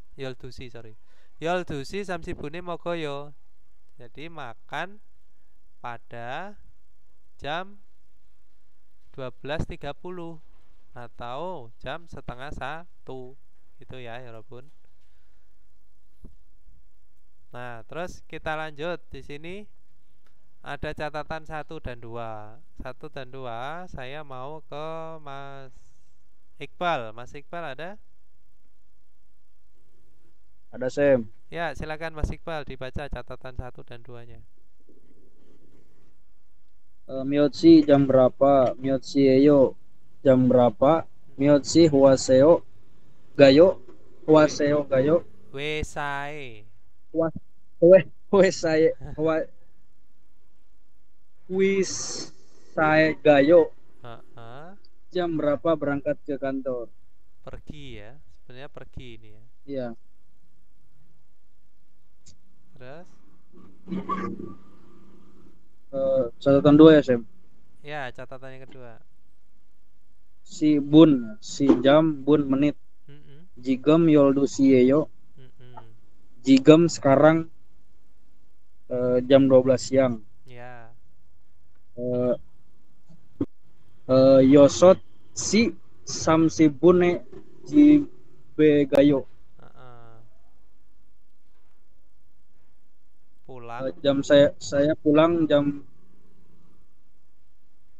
A: Yoldusi samsibune mokoyo. Jadi makan pada jam 12.30 atau jam setengah 1 itu ya Robun. Nah, terus kita lanjut. Di sini ada catatan 1 dan 2. 1 dan 2 saya mau ke Mas Iqbal. Mas Iqbal ada?
K: Ada, Sam.
A: Ya, silakan Mas Iqbal dibaca catatan 1 dan 2-nya.
K: Miotsi jam berapa? Miotsi eyo jam berapa? Miotsi huaseo gayo. Huaseo gayo.
A: Wesae.
K: Wesae. Wisae gayo. Jam berapa berangkat ke kantor?
A: Pergi ya. Sebenarnya pergi ini ya.
K: Iya.
A: Terus?
K: Catatan 2 ya, Sam?
A: Ya, catatan yang kedua.
K: Si bun, si jam, bun menit. Jigem yoldu siyeyo. Jigem sekarang jam 12 siang.
A: Ya.
K: Yosot si samsi bune jibegayo.
A: Pulang.
K: Jam saya pulang jam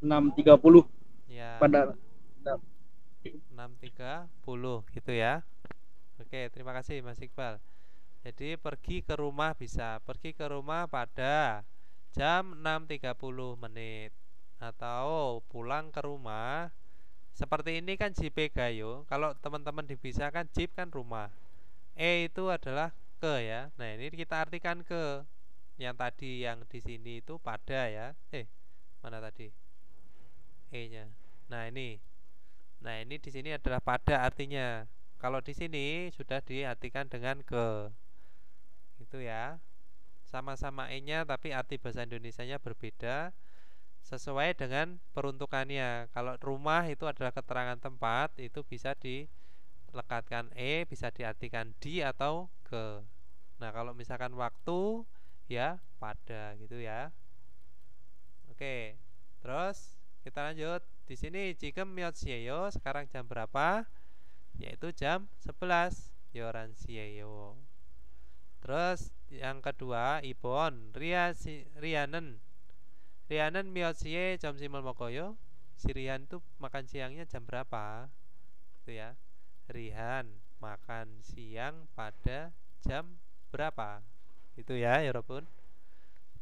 K: 6.30.
A: Ya.
K: Pada
A: 6.30 gitu ya. Oke, terima kasih Mas Iqbal. Jadi pergi ke rumah bisa. Pergi ke rumah pada jam 6.30 menit. Atau pulang ke rumah seperti ini kan jipe gayo. Kalau teman-teman dipisahkan jip kan rumah. Itu adalah ke ya. Nah, ini kita artikan ke. Yang tadi yang di sini itu pada ya. Mana tadi? E-nya. Nah, ini. Nah, ini di sini adalah pada artinya. Kalau di sini sudah diartikan dengan ke. Itu ya. Sama-sama E-nya tapi arti bahasa Indonesianya berbeda sesuai dengan peruntukannya. Kalau rumah itu adalah keterangan tempat, itu bisa dilekatkan bisa diartikan di atau ke. Nah, kalau misalkan waktu ya pada gitu ya. Oke. Terus kita lanjut. Di sini jigem myotsieyo sekarang jam berapa? Yaitu jam 11 yoran sieyo. Terus yang kedua Ibon Rianen miyotsie jam simul mokoyo. Si Rihan tuh makan siangnya jam berapa? Itu ya. Rihan makan siang pada jam berapa? Itu ya Robun.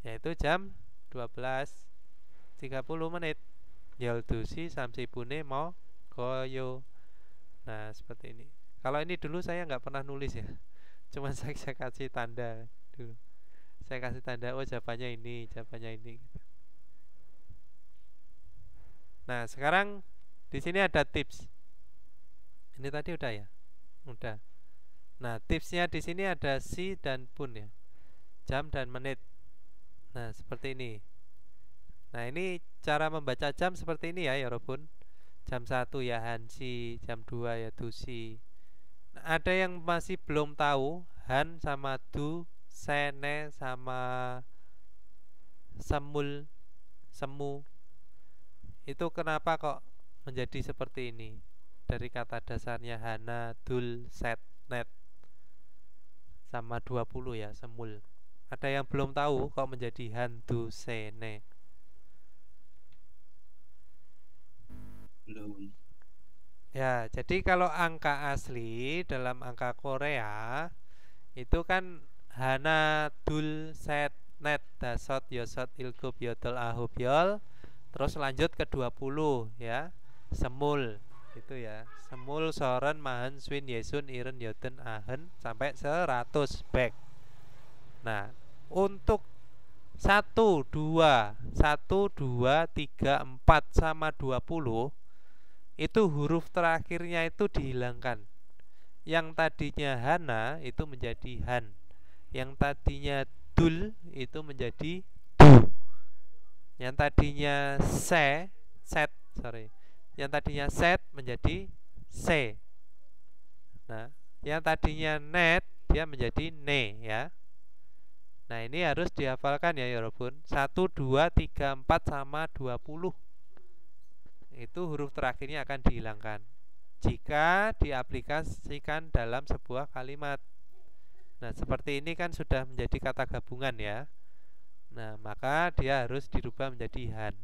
A: Yaitu jam 12.30 menit. Yoldusi samsibune mokoyo. Nah, seperti ini. Kalau ini dulu saya nggak pernah nulis ya. Cuma saya kasih tanda dulu. Saya kasih tanda jawabannya ini gitu. Nah, sekarang di sini ada tips. Ini tadi udah ya? Udah. Nah, tipsnya di sini ada si dan pun ya. Jam dan menit. Nah, seperti ini. Nah, ini cara membaca jam seperti ini ya Robun. Jam 1 ya hansi, jam 2 ya dusi. Nah, ada yang masih belum tahu han sama du, sene sama semu. Itu kenapa kok menjadi seperti ini? Dari kata dasarnya hana, dul, set, net sama 20 ya, semul. Ada yang belum tahu kok menjadi han, du, sene.
E: Belum.
A: Ya, jadi kalau angka asli dalam angka Korea itu kan hana, dul, set, net, dasot, yosot, ilgub, yodol, ahub, yol. Terus lanjut ke 20 ya. Semul itu ya. Semul, soren, mahen, swin, yesun, iren, yoden, ahen sampai 100 back. Nah, untuk 1, 2, 1, 2, 3, 4 sama 20 itu huruf terakhirnya itu dihilangkan. Yang tadinya hana itu menjadi han. Yang tadinya dul itu menjadi du. Yang tadinya set, yang tadinya set menjadi se. Nah, yang tadinya net dia menjadi ne ya. Nah, ini harus dihafalkan ya Yorobun. 1, 2, 3, 4 sama 20. Itu huruf terakhirnya akan dihilangkan jika diaplikasikan dalam sebuah kalimat. Nah, seperti ini kan sudah menjadi kata gabungan ya. Nah, maka dia harus dirubah menjadi han.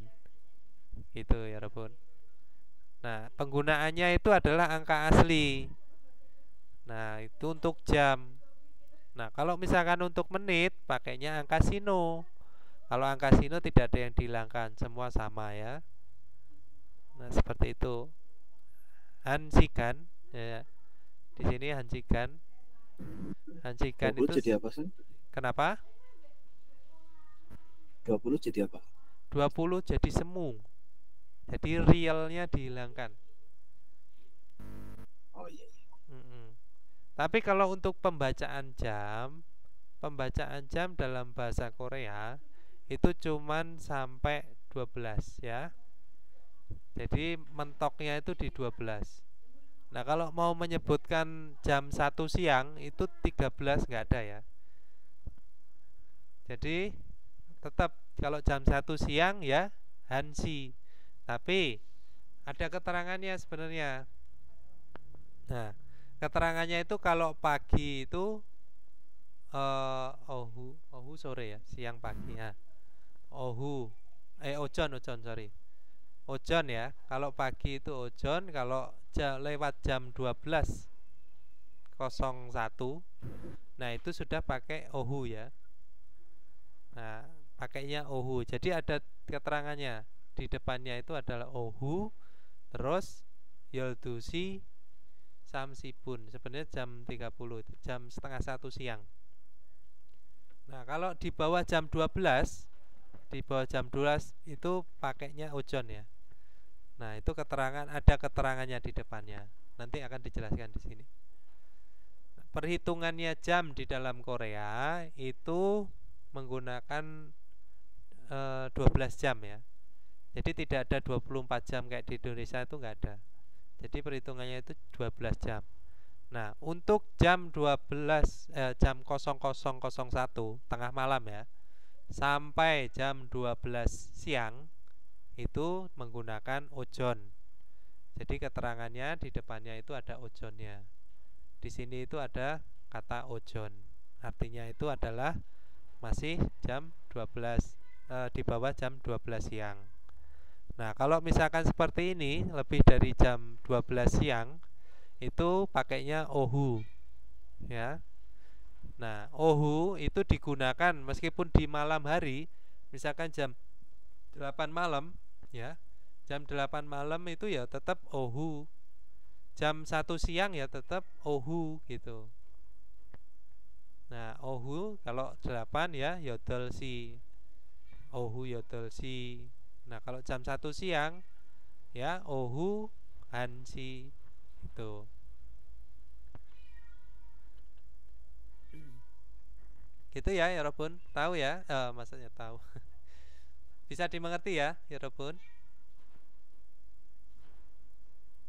A: Gitu ya Robun. Nah, penggunaannya itu adalah angka asli. Nah, itu untuk jam. Nah, kalau misalkan untuk menit pakainya angka sino. Kalau angka sino tidak ada yang dihilangkan, semua sama ya. Nah, seperti itu. Hansikan ya. Di sini hansikan. Hansikan itu
E: jadi apa sih?
A: Kenapa?
E: 20 jadi apa?
A: 20 jadi semu. Jadi realnya dihilangkan.
E: Oh iya.
A: Tapi kalau untuk pembacaan jam dalam bahasa Korea itu cuman sampai 12 ya. Jadi mentoknya itu di 12. Nah, kalau mau menyebutkan jam 1 siang itu 13 nggak ada ya. Jadi tetap kalau jam 1 siang ya hansi. Tapi ada keterangannya sebenarnya. Nah, keterangannya itu kalau pagi itu ohu sore ya, siang pagi ya. Ojon sorry. Ojon ya. Kalau pagi itu ojon, kalau lewat jam 12.01 nah itu sudah pakai ohu ya. Nah, pakainya ohu. Jadi ada keterangannya. Di depannya itu adalah ohu, terus yoldusi samsibun. Sebenarnya jam 30 itu jam setengah 1 siang. Nah, kalau di bawah jam 12 itu pakainya ojon ya. Nah, itu ada keterangannya di depannya. Nanti akan dijelaskan di sini. Perhitungannya jam di dalam Korea itu menggunakan 12 jam ya. Jadi tidak ada 24 jam kayak di Indonesia, itu enggak ada. Jadi perhitungannya itu 12 jam. Nah, untuk jam 00:01 tengah malam ya, sampai jam 12 siang itu menggunakan ojon. Jadi keterangannya di depannya itu ada ojonnya. Di sini itu ada kata ojon. Artinya itu adalah masih jam 12 di bawah jam 12 siang. Nah, kalau misalkan seperti ini lebih dari jam 12 siang itu pakainya ohu ya. Nah, ohu itu digunakan meskipun di malam hari, misalkan jam 8 malam ya. Jam 8 malam itu ya tetap ohu. Jam 1 siang ya tetap ohu gitu. Nah, ohu kalau 8 ya yodol si. Ohu yodol si. Nah, kalau jam 1 siang ya ohu hansi itu. Gitu ya Robun, tahu ya? Maksudnya tahu. Bisa dimengerti ya Robun?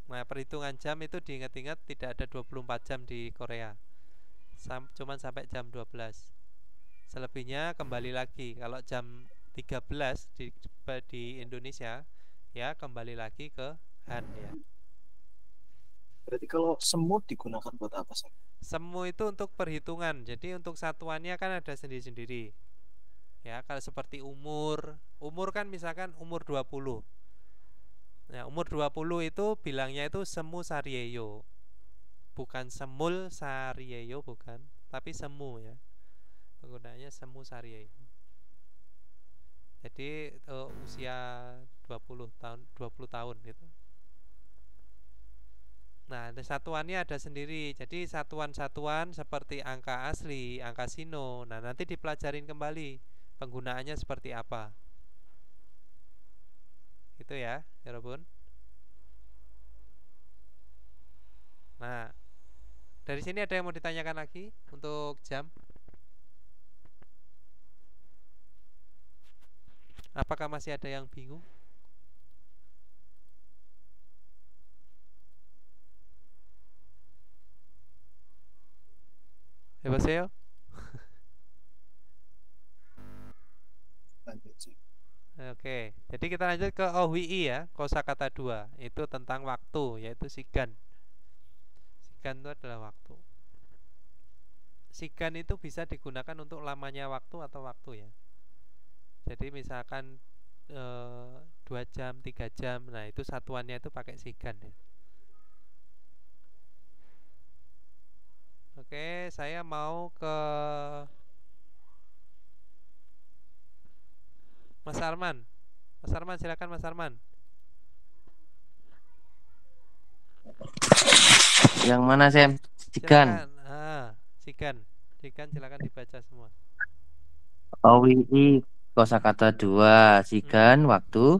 A: Nah, perhitungan jam itu diingat-ingat tidak ada 24 jam di Korea. Cuman sampai jam 12. Selebihnya kembali lagi. Kalau jam 13 di Indonesia ya kembali lagi ke han ya.
E: Berarti kalau semu digunakan buat apa sih?
A: Semu itu untuk perhitungan. Jadi untuk satuannya kan ada sendiri-sendiri. Ya, kalau seperti umur kan misalkan umur 20. Ya, umur 20 itu bilangnya itu semu saryeyo. Bukan semul saryeyo, bukan, tapi semu ya. Penggunaannya semu saryeyo. Jadi usia 20 tahun, 20 tahun gitu. Nah, satuannya ada sendiri. Jadi satuan-satuan seperti angka asli, angka sino. Nah, nanti dipelajarin kembali penggunaannya seperti apa. Itu ya, Robun. Nah, dari sini ada yang mau ditanyakan lagi untuk jam? Apakah masih ada yang bingung? Hebat. Oke, jadi kita lanjut ke OWI ya, kosakata 2. Itu tentang waktu, yaitu sigan. Sigan itu adalah waktu. Sigan itu bisa digunakan untuk lamanya waktu atau waktu ya. Jadi misalkan 2 jam, 3 jam, nah itu satuannya itu pakai sigan ya. Oke, saya mau ke Mas Arman. Mas Arman, silakan Mas Arman.
L: Yang mana, Sam? Sigan.
A: Sigan. Sigan silakan dibaca semua.
L: OWI kosakata 2, sigan waktu.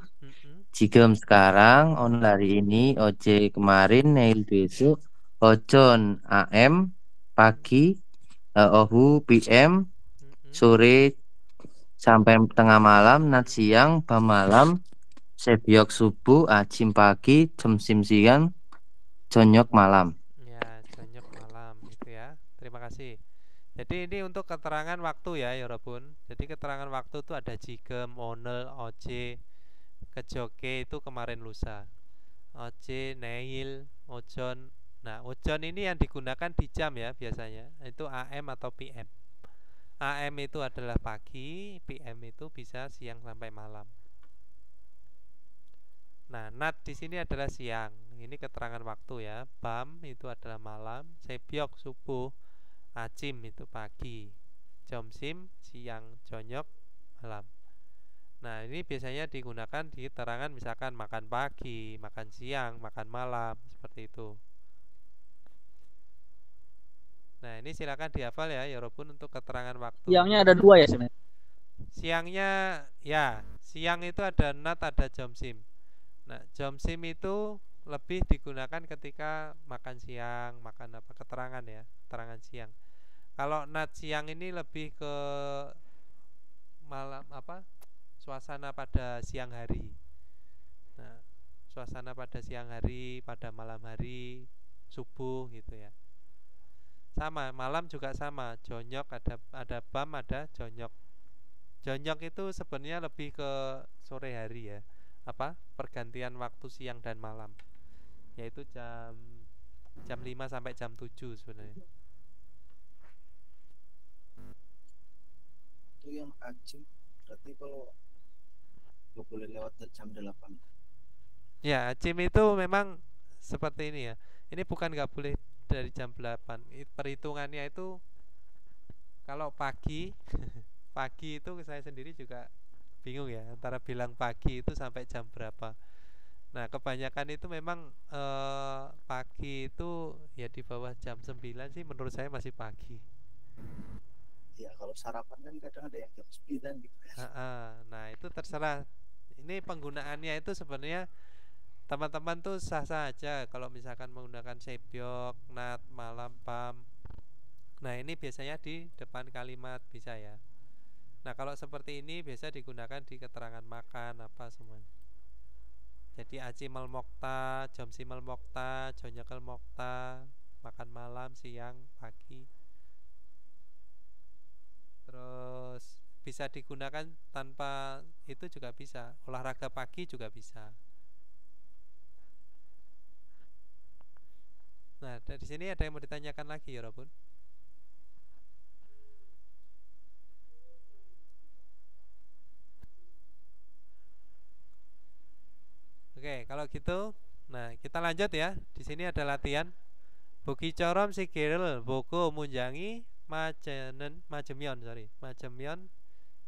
L: Jigem sekarang, on hari ini, oje kemarin, nail besok, ojon AM pagi, ohu PM sore sampai tengah malam, nat siang, bam malam, sebyok subuh, ajim pagi, jemsim siang, jonyok malam.
A: Ya, jonyok malam itu ya. Terima kasih. Jadi ini untuk keterangan waktu ya, Yorobun. Jadi keterangan waktu itu ada jigem, onel, oje, kejoke itu kemarin lusa, oje, neil, ojon. Nah, ojon ini yang digunakan di jam ya biasanya. Itu AM atau PM. AM itu adalah pagi, PM itu bisa siang sampai malam. Nah, nat di sini adalah siang. Ini keterangan waktu ya. Bam itu adalah malam, sebyok subuh, acim itu pagi, jomsim siang, jonyok malam. Nah, ini biasanya digunakan di keterangan misalkan makan pagi, makan siang, makan malam, seperti itu. Nah, ini silakan dihafal ya, Yorobun, untuk keterangan waktu.
K: Siangnya ada 2 ya sebenarnya?
A: Siangnya ya, siang itu ada nat, ada jomsim. Nah, jomsim itu lebih digunakan ketika makan siang, makan apa, keterangan ya, keterangan siang. Kalau nat siang ini lebih ke malam apa, suasana pada siang hari. Nah, suasana pada siang hari, pada malam hari, subuh gitu ya. Sama, malam juga sama. Jonyok ada bam, ada jonyok. Jonyok itu sebenarnya lebih ke sore hari ya. Apa? Pergantian waktu siang dan malam. Yaitu jam 5 sampai jam 7 sebenarnya.
E: Itu yang acim berarti kalau nggak boleh lewat jam 8.
A: Ya, acim itu memang seperti ini ya. Ini bukan nggak boleh dari jam 8. Perhitungannya itu kalau pagi pagi itu saya sendiri juga bingung ya, antara bilang pagi itu sampai jam berapa. Nah, kebanyakan itu memang pagi itu ya di bawah jam 9 sih menurut saya masih pagi.
E: Ya, kalau sarapan kan kadang ada yang jam 9 gitu.
A: Nah, itu terserah. Ini penggunaannya itu sebenarnya teman-teman tuh sah-sah aja kalau misalkan menggunakan sebyok, nat, malam, pam. Nah, ini biasanya di depan kalimat bisa ya. Nah, kalau seperti ini biasa digunakan di keterangan makan apa semua. Jadi acimal mokta, jomsimal mokta, jonyakel mokta, makan malam, siang, pagi. Terus bisa digunakan tanpa itu juga bisa. Olahraga pagi juga bisa. Nah, dari sini ada yang mau ditanyakan lagi ya, Robun? Oke. Oke, kalau gitu, nah kita lanjut ya. Di sini ada latihan. Bogi처럼 시계를 보고 문장이 맞으면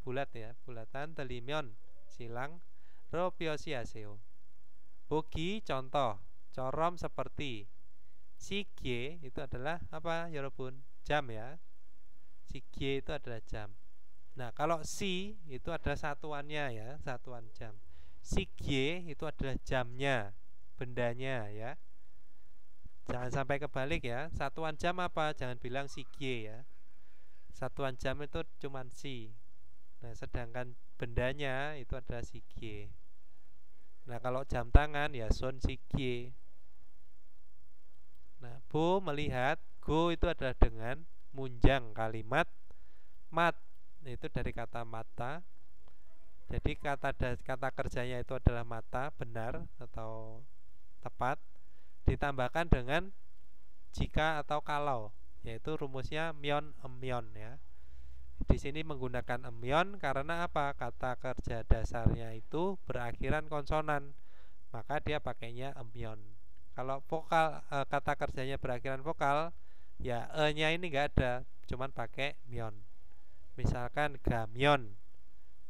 A: bulat ya, bulatan. 들리면 silang로 표시하세요. 보기 contoh, corom seperti, 시계 itu adalah apa 여러분? Jam ya. 시계 itu adalah jam. Nah, kalau si itu adalah satuannya ya, satuan jam. 시계 itu adalah jamnya, bendanya ya. Jangan sampai kebalik ya. Satuan jam apa? Jangan bilang 시계 ya. Satuan jam itu cuman si. Nah, sedangkan bendanya itu adalah 시계. Nah, kalau jam tangan ya 손 시계. Nah, bo melihat, go itu adalah dengan, munjang kalimat, mat itu dari kata mata. Jadi kata kerjanya itu adalah mata, benar atau tepat, ditambahkan dengan jika atau kalau, yaitu rumusnya myon emyon ya. Di sini menggunakan emyon karena apa? Kata kerja dasarnya itu berakhiran konsonan, maka dia pakainya emyon. Kalau vokal kata kerjanya berakhiran vokal, ya e-nya ini enggak ada, cuman pakai myon. Misalkan gamyon.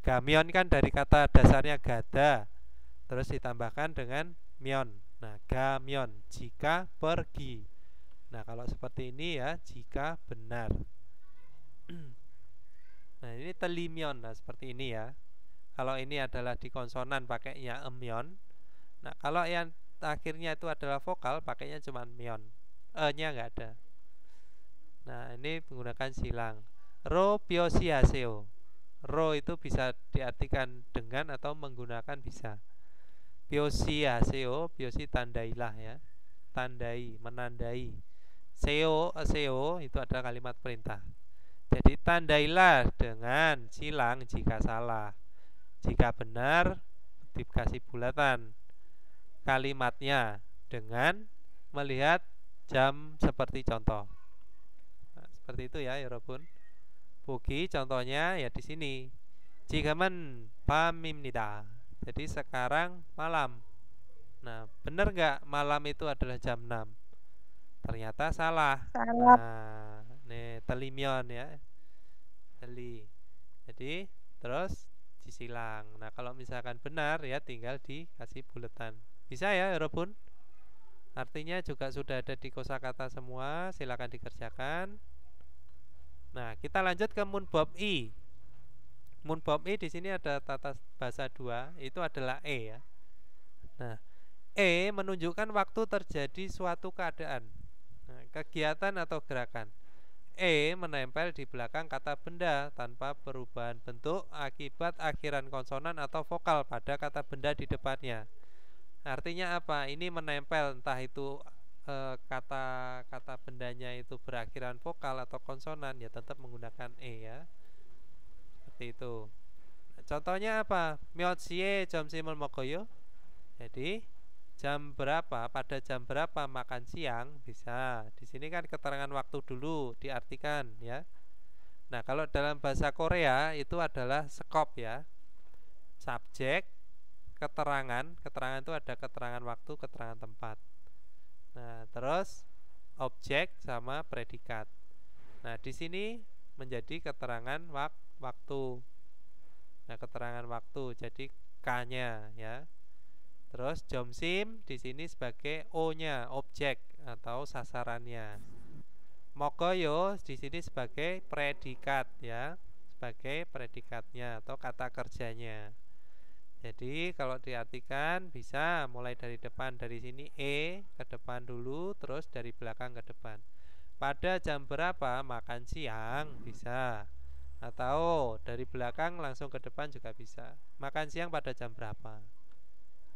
A: Gamyon kan dari kata dasarnya gada, terus ditambahkan dengan myon. Nah, gamyon jika pergi. Nah, kalau seperti ini ya, jika benar. Nah, ini telimyon. Nah, seperti ini ya. Kalau ini adalah di konsonan pakainya emyon. Nah, kalau yang akhirnya itu adalah vokal pakainya cuma myon. E-nya enggak ada. Nah, ini menggunakan silang. Ro 표시하세요. Ro itu bisa diartikan dengan atau menggunakan bisa. 표시하세요, 표시 tandailah ya. Tandai, menandai. Seo itu adalah kalimat perintah. Jadi tandailah dengan silang jika salah. Jika benar dikasih bulatan. Kalimatnya dengan melihat jam seperti contoh. Nah, seperti itu ya, 여러분. Bogi contohnya ya di sini. 지금은 밤입니다. Jadi sekarang malam. Nah, benar nggak malam itu adalah jam 6? Ternyata salah.
G: Salah.
A: Nah, nih telimion ya. Teli. Jadi terus disilang. Nah, kalau misalkan benar ya tinggal dikasih buletan. Bisa ya, 여러분? Artinya juga sudah ada di kosakata semua, silakan dikerjakan. Nah, kita lanjut ke munbob i. Munbob i di sini ada tata bahasa 2, itu adalah e ya. Nah, e menunjukkan waktu terjadi suatu keadaan. Nah, kegiatan atau gerakan. E menempel di belakang kata benda tanpa perubahan bentuk akibat akhiran konsonan atau vokal pada kata benda di depannya. Artinya apa? Ini menempel entah itu kata bendanya itu berakhiran vokal atau konsonan, ya tetap menggunakan e ya. Seperti itu. Nah, contohnya apa? 몇 시에 점심을 먹어요? Jadi jam berapa, pada jam berapa makan siang, bisa. Di sini kan keterangan waktu dulu diartikan ya. Nah, kalau dalam bahasa Korea itu adalah skop ya. Subjek, keterangan itu ada keterangan waktu, keterangan tempat. Nah, terus objek sama predikat. Nah, di sini menjadi keterangan waktu. Nah, keterangan waktu jadi K-nya ya. Terus 점심 di sini sebagai O-nya, objek atau sasarannya. 먹어요 di sini sebagai predikat ya, sebagai predikatnya atau kata kerjanya. Jadi kalau diartikan bisa mulai dari depan, dari sini e ke depan dulu, terus dari belakang ke depan. Pada jam berapa makan siang, bisa. Atau dari belakang langsung ke depan juga bisa. Makan siang pada jam berapa?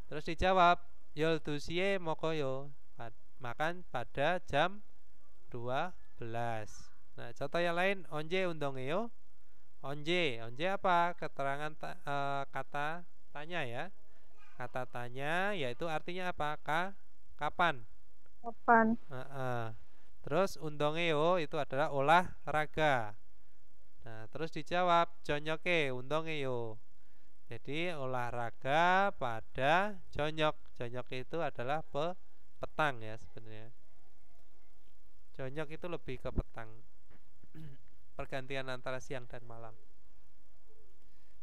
A: Terus dijawab 12시에 먹어요. Makan pada jam 12. Nah, contoh yang lain, 언제 운동해요? 언제 apa? Keterangan kata tanya ya. Kata tanya yaitu artinya apa? Kapan?
G: Kapan?
A: Terus 운동해요 itu adalah olahraga. Nah, terus dijawab 저녁에 운동해요. Jadi olahraga pada jonyok. Jonyok itu adalah petang ya sebenarnya. Jonyok itu lebih ke petang. Pergantian antara siang dan malam.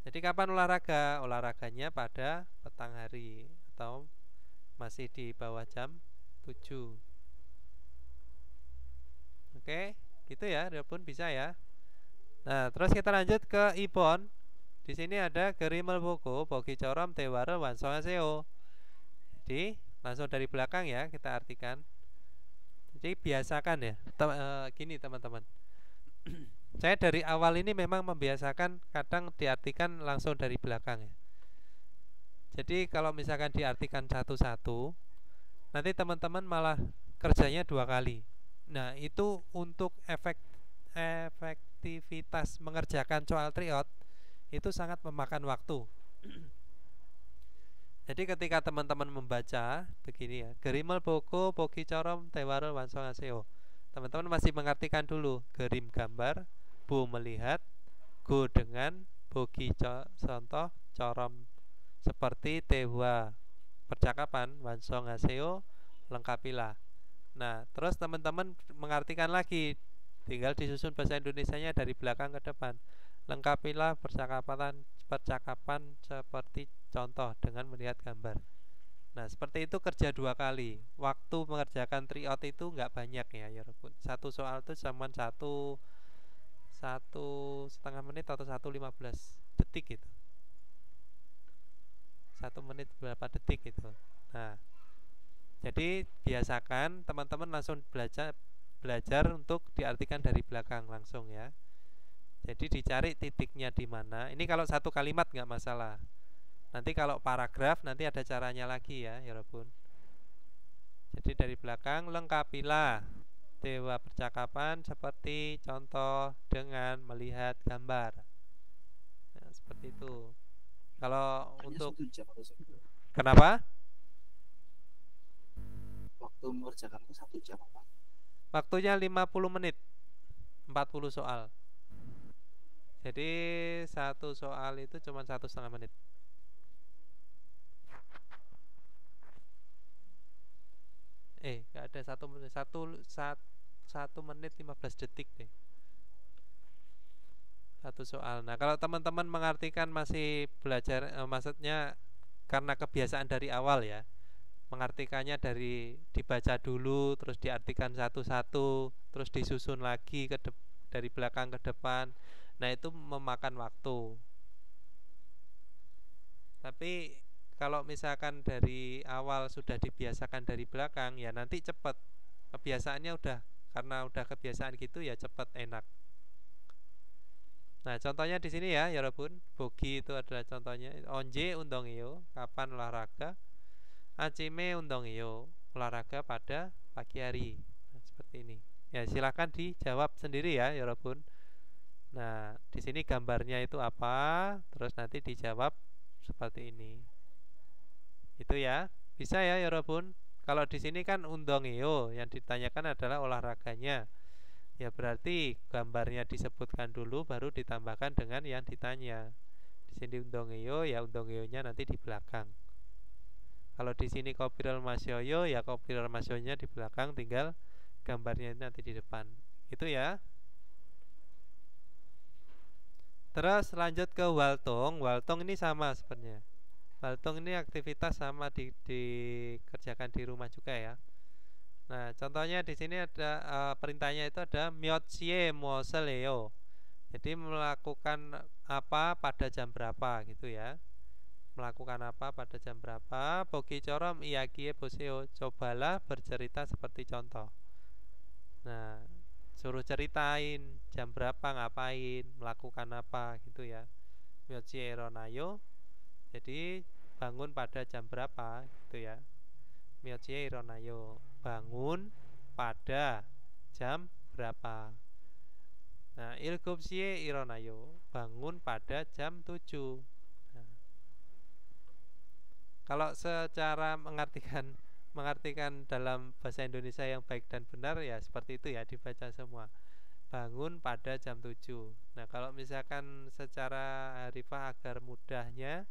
A: Jadi kapan olahraga? Olahraganya pada petang hari atau masih di bawah jam 7. Oke, gitu ya, pun bisa ya. Nah, terus kita lanjut ke Ipon. Di sini ada Gerimel Boko, Bogi Corom, Teware, Wansongaseo. Jadi langsung dari belakang ya kita artikan. Jadi biasakan ya. Gini teman-teman. Saya dari awal ini memang membiasakan kadang diartikan langsung dari belakang ya. Jadi kalau misalkan diartikan satu-satu, nanti teman-teman malah kerjanya 2 kali. Nah, itu untuk efektivitas mengerjakan soal tryout itu sangat memakan waktu. Jadi ketika teman-teman membaca begini ya, Gerimel Boko, Bogi Corom, Teware, Wansongaseo. Teman-teman masih mengartikan dulu. Gerim gambar, Bo melihat, Go dengan, Bogi contoh, Corom seperti, Tewa percakapan, Wansongaseo lengkapilah. Nah, terus teman-teman mengartikan lagi, tinggal disusun bahasa Indonesianya dari belakang ke depan. Lengkapilah percakapan seperti contoh dengan melihat gambar. Nah, seperti itu kerja 2 kali. Waktu mengerjakan tryout itu nggak banyak ya, satu soal itu cuma 1,5 menit atau 1,15 detik gitu. 1 menit berapa detik gitu. Nah, jadi biasakan teman-teman langsung belajar untuk diartikan dari belakang langsung ya. Jadi dicari titiknya di mana. Ini kalau satu kalimat nggak masalah. Nanti kalau paragraf nanti ada caranya lagi ya, Yorobun. Jadi dari belakang lengkapilah Dewa percakapan seperti contoh dengan melihat gambar. Nah, seperti itu. Kalau untuk kenapa?
E: Waktu mengerjakan itu 1 jam apa?
A: Waktunya 50 menit 40 soal. Jadi satu soal itu cuma 1,5 menit. Gak ada 1 menit. 1 menit 15 detik deh satu soal. Nah, kalau teman-teman mengartikan masih belajar, maksudnya karena kebiasaan dari awal ya, mengartikannya dari dibaca dulu, terus diartikan satu-satu, terus disusun lagi dari belakang ke depan. Nah, itu memakan waktu. Tapi kalau misalkan dari awal sudah dibiasakan dari belakang, ya nanti cepat. Kebiasaannya karena udah kebiasaan gitu ya cepat, enak. Nah, contohnya di sini ya, Yorobun. Bogi itu adalah contohnya. Onje undongeo, kapan olahraga? Acime undongeo, olahraga pada pagi hari. Nah, seperti ini. Ya, silakan dijawab sendiri ya, Yorobun. Nah, di sini gambarnya itu apa? Terus nanti dijawab seperti ini. Itu ya. Bisa ya, Yorobun. Kalau di sini kan undongeo, yang ditanyakan adalah olahraganya. Ya berarti gambarnya disebutkan dulu baru ditambahkan dengan yang ditanya. Di sini undongeo, ya undongeonya nanti di belakang. Kalau di sini kopirel masyoyo, ya kopirel masyonya di belakang, tinggal gambarnya nanti di depan. Itu ya. Terus lanjut ke waltong. Waltong ini sama sebenarnya. Waltong ini aktivitas sama dikerjakan di rumah juga ya. Nah, contohnya di sini ada perintahnya itu ada myotsie moseleo. Jadi melakukan apa pada jam berapa gitu ya. Melakukan apa pada jam berapa? Bogi corom iyakie boseo. Cobalah bercerita seperti contoh. Nah, suruh ceritain jam berapa ngapain, melakukan apa gitu ya. Myotsie ronayo. Jadi bangun pada jam berapa gitu ya. Myotsie ronayo, bangun pada jam berapa. Nah, ilgopsie ironayo, bangun pada jam 7. Nah, kalau secara mengartikan dalam bahasa Indonesia yang baik dan benar ya seperti itu ya, dibaca semua. bangun pada jam 7. Nah, kalau misalkan secara harifah agar mudahnya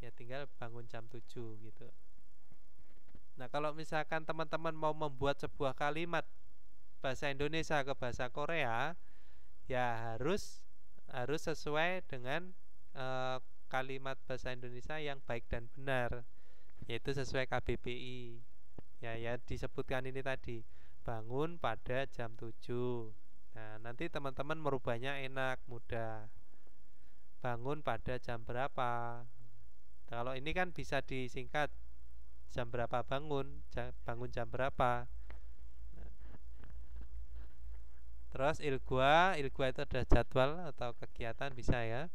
A: ya tinggal bangun jam 7 gitu. Nah, kalau misalkan teman-teman mau membuat sebuah kalimat bahasa Indonesia ke bahasa Korea, ya harus sesuai dengan kalimat bahasa Indonesia yang baik dan benar, yaitu sesuai KBBI. Ya disebutkan ini tadi, bangun pada jam 7. Nah, nanti teman-teman merubahnya enak, mudah. Bangun pada jam berapa? Kalau ini kan bisa disingkat jam berapa bangun jam berapa. Terus ilgua itu ada jadwal atau kegiatan bisa ya.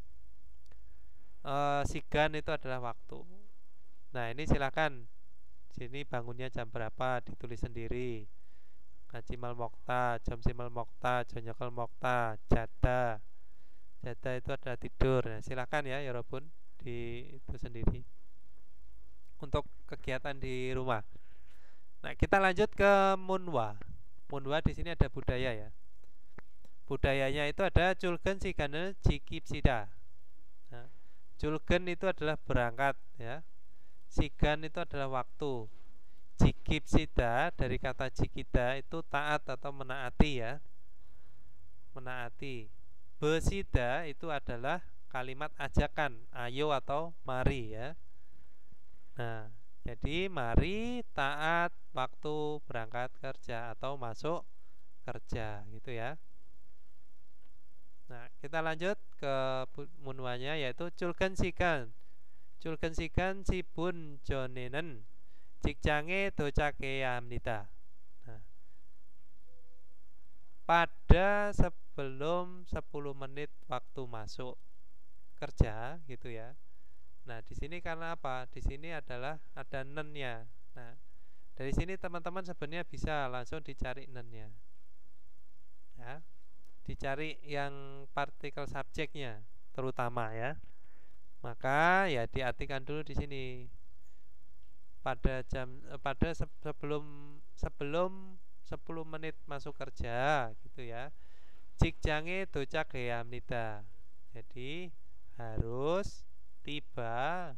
A: Sigan itu adalah waktu. Nah, ini silakan sini bangunnya jam berapa ditulis sendiri. Ngajimal mokta, jam simal mokta, jonyokal mokta, jada itu adalah tidur. Nah, silakan ya Yorobun di itu sendiri untuk kegiatan di rumah. Nah, kita lanjut ke munwa. Munwa di sini ada budaya ya. Budayanya itu ada culgen sigane jikipsida. Nah, culgen itu adalah berangkat ya. Sigan itu adalah waktu. Jikipsida dari kata jikida itu taat atau menaati ya. Menaati. Besida itu adalah kalimat ajakan, ayo atau mari ya. Nah, jadi mari taat waktu berangkat kerja atau masuk kerja gitu ya. Nah, kita lanjut ke munwanya yaitu culgen sigan. Culgen sigan sibun jonenen 직장에 도착해야 합니다. Nah, pada sebelum 10 menit waktu masuk kerja gitu ya. Nah, di sini karena apa? Di sini adalah ada nennya. Nah, dari sini teman-teman sebenarnya bisa langsung dicari nennya. Ya. Dicari yang partikel subjeknya terutama ya. Maka ya diartikan dulu di sini. Pada sebelum 10 menit masuk kerja gitu ya. 직장에 도착해야 합니다. Jadi harus tiba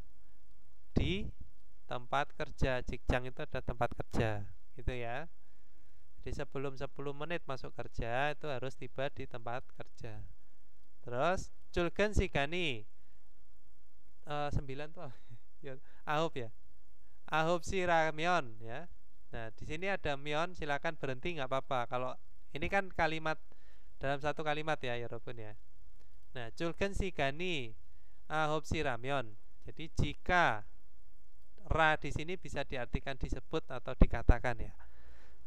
A: di tempat kerja. 직장 itu ada tempat kerja gitu ya. Jadi sebelum 10 menit masuk kerja itu harus tiba di tempat kerja. Terus culgen sigani 9 tuh ahub ya. Ahub si ramion ya. Nah, di sini ada mion, silakan berhenti nggak apa-apa. Kalau ini kan kalimat dalam satu kalimat ya Yorobun ya. Nah, culgen sigani ahub si ramion. Jadi jika ra di sini bisa diartikan disebut atau dikatakan ya.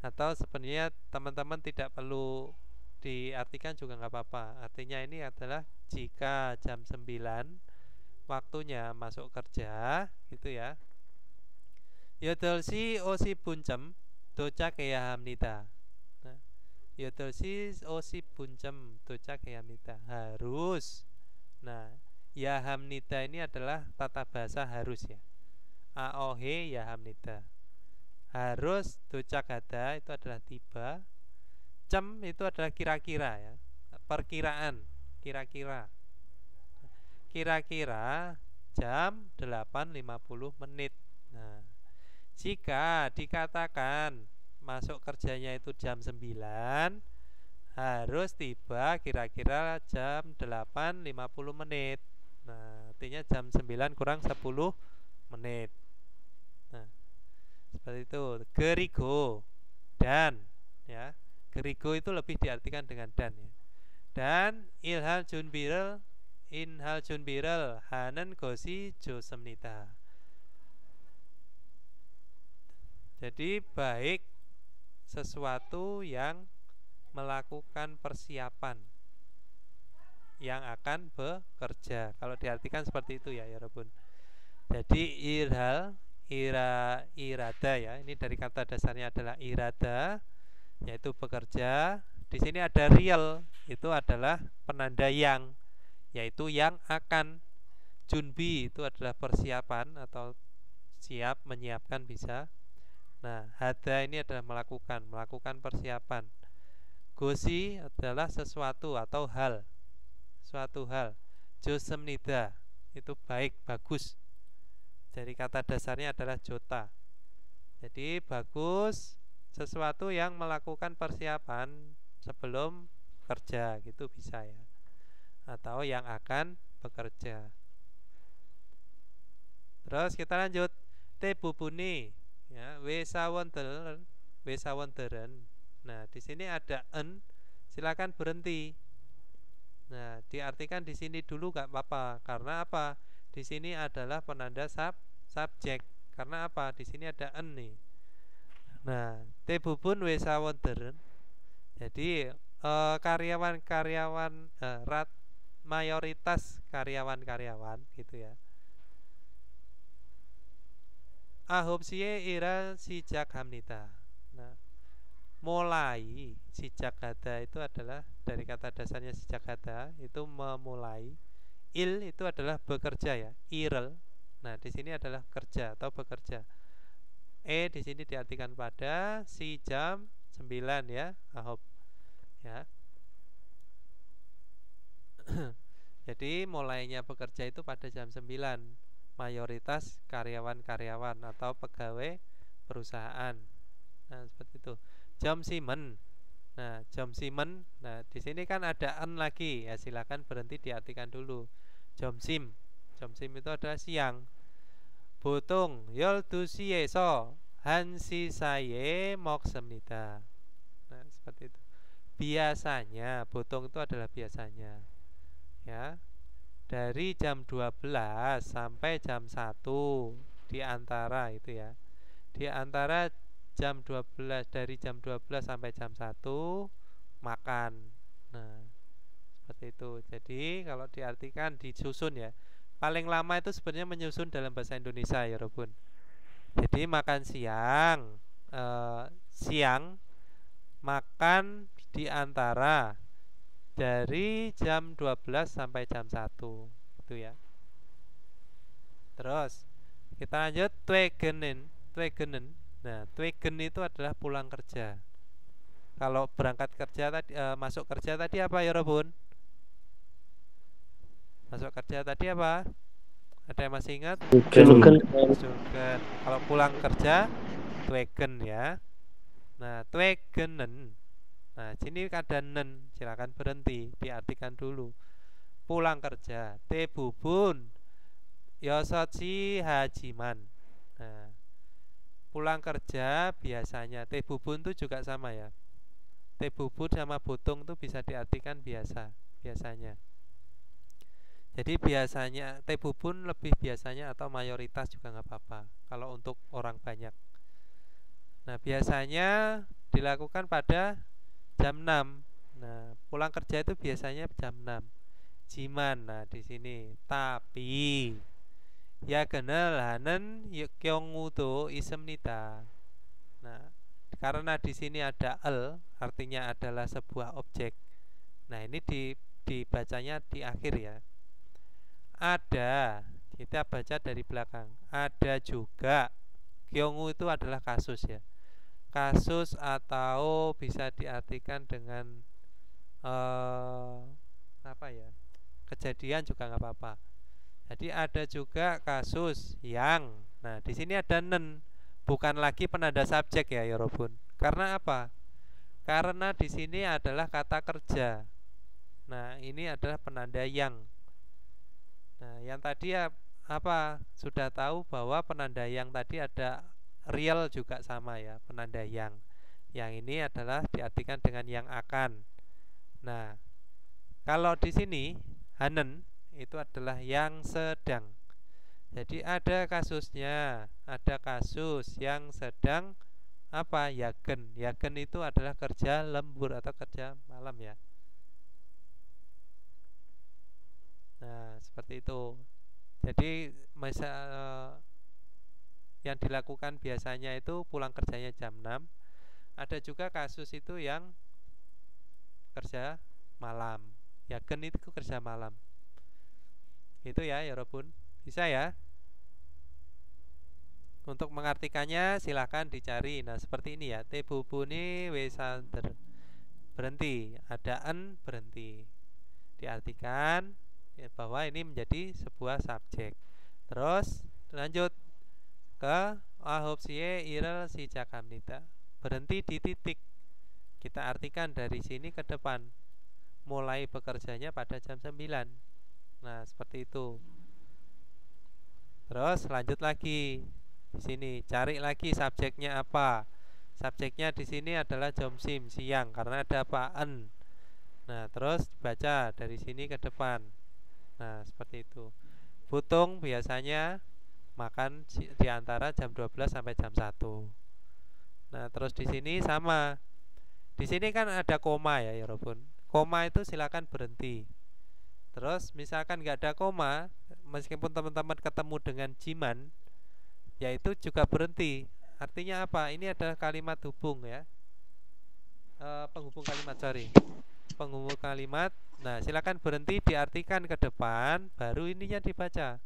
A: Atau sebenarnya teman-teman tidak perlu diartikan juga nggak apa-apa. Artinya ini adalah jika jam 9 waktunya masuk kerja gitu ya. 여덟시 50분쯤 도착해야 합니다. Nah, 8시 50분쯤 도착해야 합니다. Harus. Nah, ya hamnida ini adalah tata bahasa harus ya. Aohe ya hamnida. Harus docakada itu adalah tiba. Cem itu adalah kira-kira ya. Perkiraan, kira-kira. Kira-kira jam 8.50 menit. Nah, jika dikatakan masuk kerjanya itu jam 9, harus tiba kira-kira jam 8.50 menit. Nah, artinya jam 9 kurang 10 menit. Nah, seperti itu. Gerigo dan ya. Gerigo itu lebih diartikan dengan dan ya. Dan inhal junbirel hanen gosi josemnita. Jadi baik sesuatu yang melakukan persiapan yang akan bekerja. Kalau diartikan seperti itu ya Yorobun. Jadi irada ya. Ini dari kata dasarnya adalah irada, yaitu bekerja. Di sini ada real, itu adalah penanda yang, yaitu yang akan. Junbi itu adalah persiapan atau siap, menyiapkan bisa. Nah, hada ini adalah melakukan persiapan. Gosi adalah sesuatu atau hal. Suatu hal. Josemnida itu baik, bagus. Dari kata dasarnya adalah jota. Jadi bagus, sesuatu yang melakukan persiapan sebelum kerja, gitu bisa ya. Atau yang akan bekerja. Terus kita lanjut. Tebubuni ya, wesawonderen. Nah, di sini ada en, silakan berhenti. Nah, diartikan di sini dulu gak apa-apa. Karena apa? Di sini adalah penanda subjek. Karena apa? Di sini ada en nih. Nah, tebubun wesawonderen. Jadi karyawan-karyawan mayoritas karyawan-karyawan gitu ya. Ahopsie ira sijak hamnita. Nah, mulai sijak hada itu adalah dari kata dasarnya sijak hada itu memulai. Il itu adalah bekerja ya, irel. Nah, di sini adalah kerja atau bekerja. Di sini diartikan pada si jam 9 ya, ahop. Ya. Jadi mulainya bekerja itu pada jam 9. Mayoritas karyawan-karyawan atau pegawai perusahaan. Nah, seperti itu. Jam simen. Nah, jam simen. Nah, di sini kan ada en lagi. Ya, silakan berhenti diartikan dulu. Jam sim. Jam sim itu adalah siang. Botung yol dusieso hansi saye moksemnida. Nah, seperti itu. Biasanya, botung itu adalah biasanya. Ya. Dari jam 12 sampai jam 1 di antara itu ya. Di antara jam 12, dari jam 12 sampai jam 1 makan. Nah, seperti itu. Jadi kalau diartikan disusun ya. Paling lama itu sebenarnya menyusun dalam bahasa Indonesia ya, Robun. Jadi makan siang, siang makan di antara dari jam 12 sampai jam 1 itu ya. Terus kita lanjut twegenen. Nah, twegen itu adalah pulang kerja. Kalau berangkat kerja tadi masuk kerja tadi apa ya, Robun? Masuk kerja tadi apa? Ada yang masih ingat?
I: Julgen.
A: Kalau pulang kerja twegen ya. Nah, twegenen. Nah, sini ada nen, silakan berhenti, diartikan dulu. Pulang kerja, tebubun yosochi hajiman. Nah, pulang kerja biasanya, tebubun itu juga sama ya. Tebubun sama botung itu bisa diartikan biasanya. Jadi biasanya, tebubun lebih biasanya atau mayoritas juga nggak apa-apa kalau untuk orang banyak. Nah, biasanya dilakukan pada jam 6. Nah, pulang kerja itu biasanya jam 6. Jiman. Nah, di sini tapi ya kenal hanen kyongudo isemnita. Nah, karena di sini ada el, artinya adalah sebuah objek. Nah, ini dibacanya di akhir ya. Ada, kita baca dari belakang. Ada juga. Kyongu itu adalah kasus ya. Kasus atau bisa diartikan dengan apa ya, kejadian juga nggak apa-apa. Jadi ada juga kasus yang, nah di sini ada nen, bukan lagi penanda subjek ya, Yorobun. Karena apa? Karena di sini adalah kata kerja. Nah, ini adalah penanda yang. Nah, yang tadi ya apa? Sudah tahu bahwa penanda yang tadi ada real juga sama ya, penanda yang. Yang ini adalah diartikan dengan yang akan. Nah, kalau di sini hanen itu adalah yang sedang. Jadi ada kasusnya, ada kasus yang sedang apa? Yagen. Yagen itu adalah kerja lembur atau kerja malam ya. Nah, seperti itu. Jadi yang dilakukan biasanya itu pulang kerjanya jam 6. Ada juga kasus itu yang kerja malam. Yagen itu kerja malam. Itu ya, Yorobun. Bisa ya? Untuk mengartikannya silahkan dicari. Nah, seperti ini ya. Tebubuni wesander. berhenti, ada en berhenti. Diartikan ya, bahwa ini menjadi sebuah subjek. Terus lanjut ke ahopsie irel si jakamnita. Berhenti di titik. Kita artikan dari sini ke depan. Mulai bekerjanya pada jam 9. Nah, seperti itu. Terus lanjut lagi. Di sini cari lagi subjeknya apa. Subjeknya di sini adalah jomsim, siang, karena ada apa? En. Nah, terus baca dari sini ke depan. Nah, seperti itu. Butung biasanya makan di antara jam 12 sampai jam 1. Nah, terus di sini sama. Di sini kan ada koma ya, Robun. Koma itu silakan berhenti. Terus misalkan nggak ada koma, meskipun teman-teman ketemu dengan jiman, yaitu juga berhenti. Artinya apa? Ini adalah kalimat hubung ya, penghubung kalimat, sorry, penghubung kalimat. Nah, silakan berhenti, diartikan ke depan, baru ininya dibaca.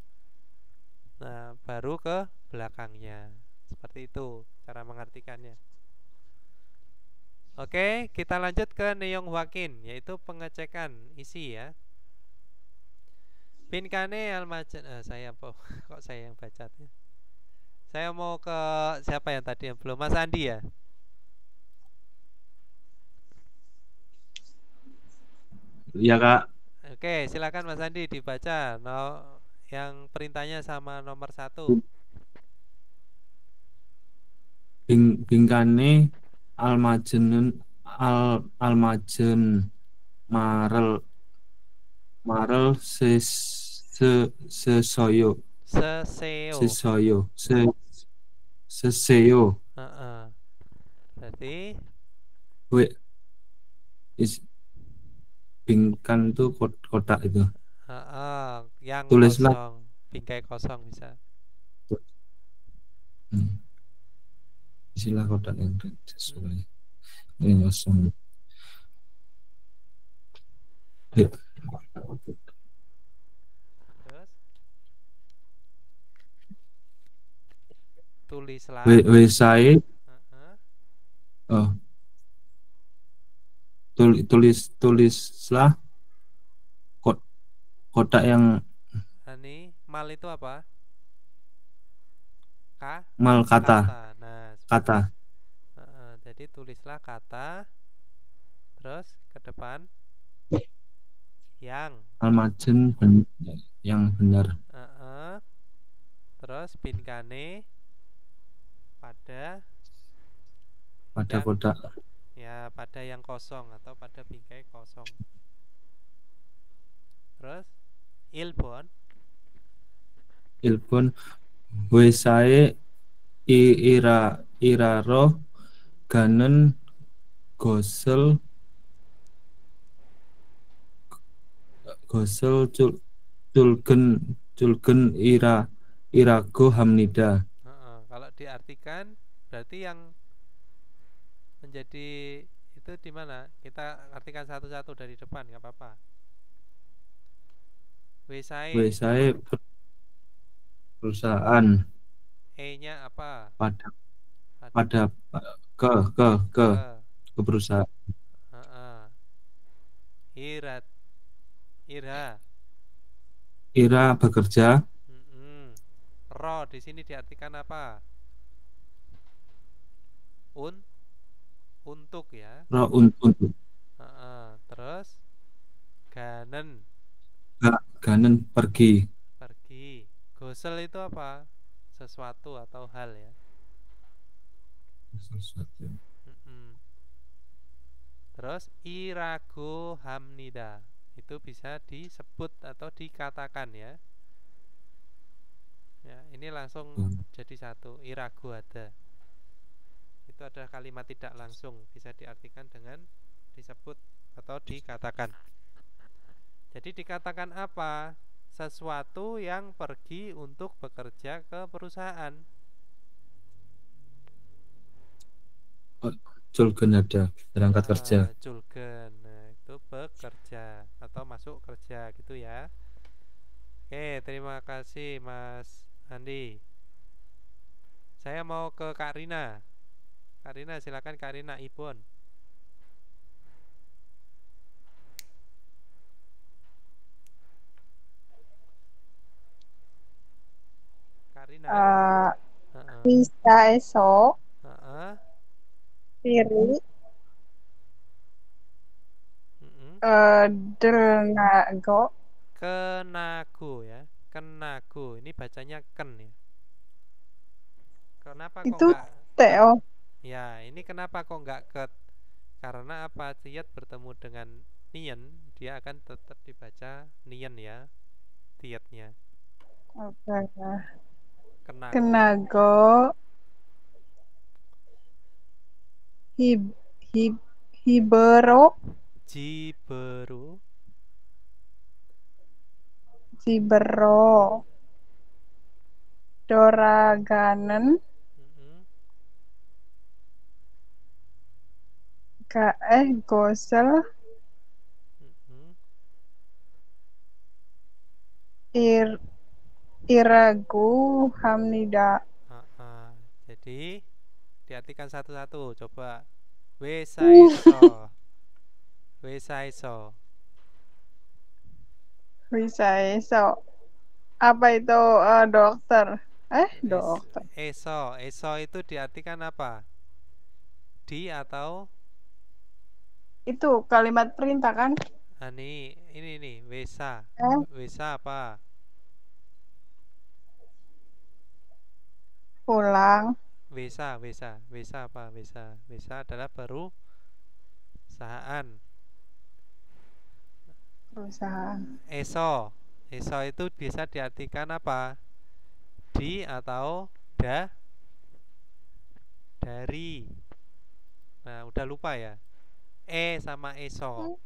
A: Nah, baru ke belakangnya. Seperti itu cara mengartikannya. Oke, kita lanjut ke Neong Wakin, yaitu pengecekan isi ya. Pinkane almajen, saya kok saya yang baca ya. Saya mau ke siapa yang tadi yang belum? Mas Andi ya?
F: Iya Kak.
A: Oke, silakan Mas Andi dibaca. Yang perintahnya sama nomor 1.
F: Bingkane almajen marel sesoyo
A: Berarti
F: bingkan tuh kotak itu.
A: Yang
F: tulislah
A: kosong, bingkai kosong bisa.
F: Isilah kotak yang sesuai. Yang kosong.
A: Terus tulislah.
F: Wesai. Tulislah kotak yang
A: ini mal itu apa?
F: Mal kata.
A: Nah,
F: kata.
A: Jadi tulislah kata. Terus ke depan yang
F: almajen yang benar.
A: Terus binkane pada
F: kotak.
A: Ya, pada yang kosong atau pada bingkai kosong. Terus ilbon
F: wesae iraro ganen gosel culgen irago hamnida.
A: Kalau diartikan berarti yang menjadi itu di mana? Kita artikan satu-satu dari depan, nggak apa-apa.
F: Wesae perusahaan.
A: E-nya apa?
F: Pada ke perusahaan. Ira bekerja.
A: Ro di sini diartikan apa? Untuk ya.
F: Ro untuk.
A: Terus
F: ganen pergi.
A: Gosel itu apa? Sesuatu atau hal ya.
F: Sesuatu.
A: Terus irago hamnida itu bisa disebut atau dikatakan ya. Ya, ini langsung jadi satu. Irago ada. Itu adalah kalimat tidak langsung, bisa diartikan dengan disebut atau dikatakan. Jadi dikatakan apa? Sesuatu yang pergi untuk bekerja ke perusahaan.
F: Culgen ada berangkat kerja.
A: Culgen, nah, itu bekerja atau masuk kerja gitu ya. Oke, terima kasih Mas Andi. Saya mau ke Kak Rina. Kak Rina, silakan Kak Rina Ibon.
G: Bisa esok. Piri. Delnago.
A: Kenago ya. Kenago. Ini bacanya ken ya. Kenapa kok
G: Itu
A: enggak
G: Teo.
A: Ya, ini kenapa kok enggak ket? Karena apa? Tiat bertemu dengan nien, dia akan tetap dibaca nien ya. Tiatnya.
G: Oke.
A: Kenago.
G: Kenago. Hibero. Jibero. Doraganen. Gosel. Iragu Hamnida.
A: Jadi diartikan satu-satu. Coba. Wisaiso.
G: Apa itu dokter? Dokter.
A: Eso itu diartikan apa? Di atau?
G: Itu kalimat perintah kan?
A: Ini nih, wesa. Wesa apa?
G: Pulang.
A: Wesa apa? Wesa adalah perusahaan. Eso itu bisa diartikan apa? Di atau dari. Nah, udah lupa ya? Sama eso.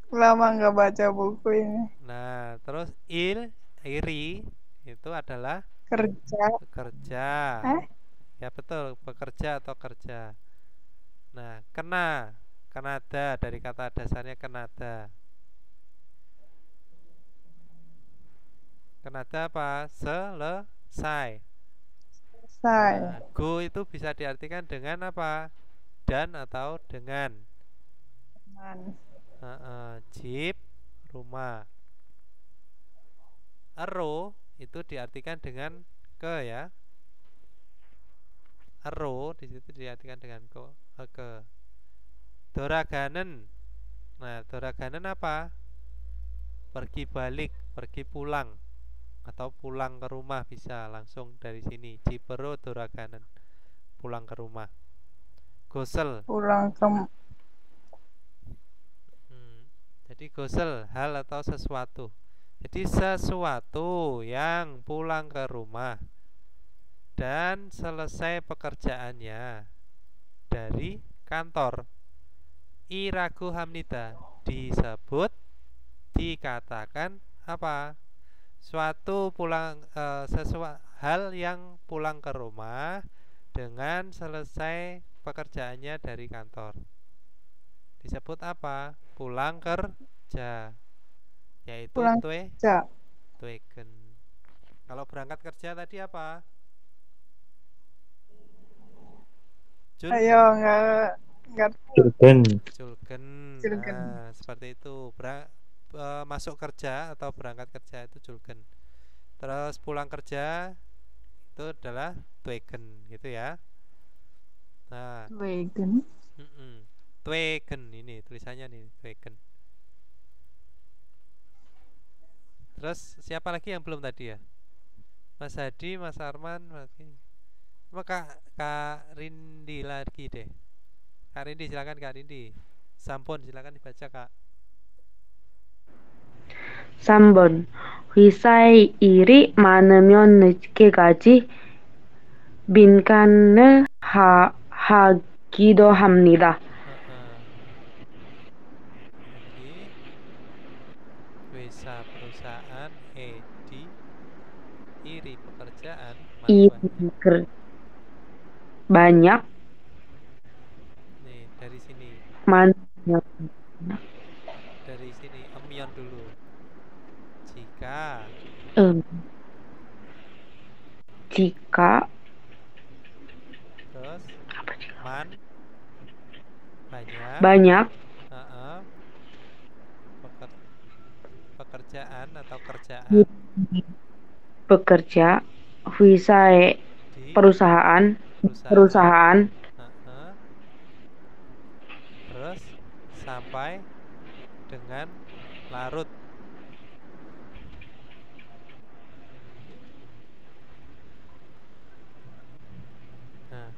G: Lama nggak baca buku ini.
A: Nah, terus iri itu adalah kerja. Ya betul, bekerja atau kerja. Nah, Kanada dari kata dasarnya Kanada. Kanada apa? Selesai. Nah, go itu bisa diartikan dengan apa? Dan atau dengan. Jeep, rumah. Ero itu diartikan dengan ke ya. Ero di situ diartikan dengan ke. Doraganen. Nah, doraganen apa? Pergi balik, pergi pulang, atau pulang ke rumah bisa langsung dari sini. Jibero doraganen, pulang ke rumah. Gosel.
G: Pulang ke.
A: Jadi gosel hal atau sesuatu. Jadi sesuatu yang pulang ke rumah dan selesai pekerjaannya dari kantor. Iragu Hamnida disebut, dikatakan apa? Hal yang pulang ke rumah dengan selesai pekerjaannya dari kantor. Disebut apa? Pulang kerja. Yaitu tweken. Kalau berangkat kerja tadi apa?
G: Ayo nggak.
A: Julgen. Nah, seperti itu. Masuk kerja atau berangkat kerja itu julgen. Terus pulang kerja itu adalah tweken, gitu ya. Nah, tweken ini tulisannya nih, tweken. Terus siapa lagi yang belum tadi ya? Mas Hadi, Mas Arman, maka Kak Rindi lagi deh. Kak Rindi silakan Kak Rindi. Sampon silakan dibaca Kak.
B: Sambon. 휘사에 일이 많으면 늦게 가지 빈칸을 하기도 합니다.
A: Wesa perusahaan, iri pekerjaan,
B: banyak.
A: Nih dari sini. Dari sini emyon dulu. Jika. Terus banyak. Pekerjaan atau kerjaan.
B: Bekerja. Wisai
A: di
B: perusahaan.
A: Heeh. Terus sampai dengan larut. Nah,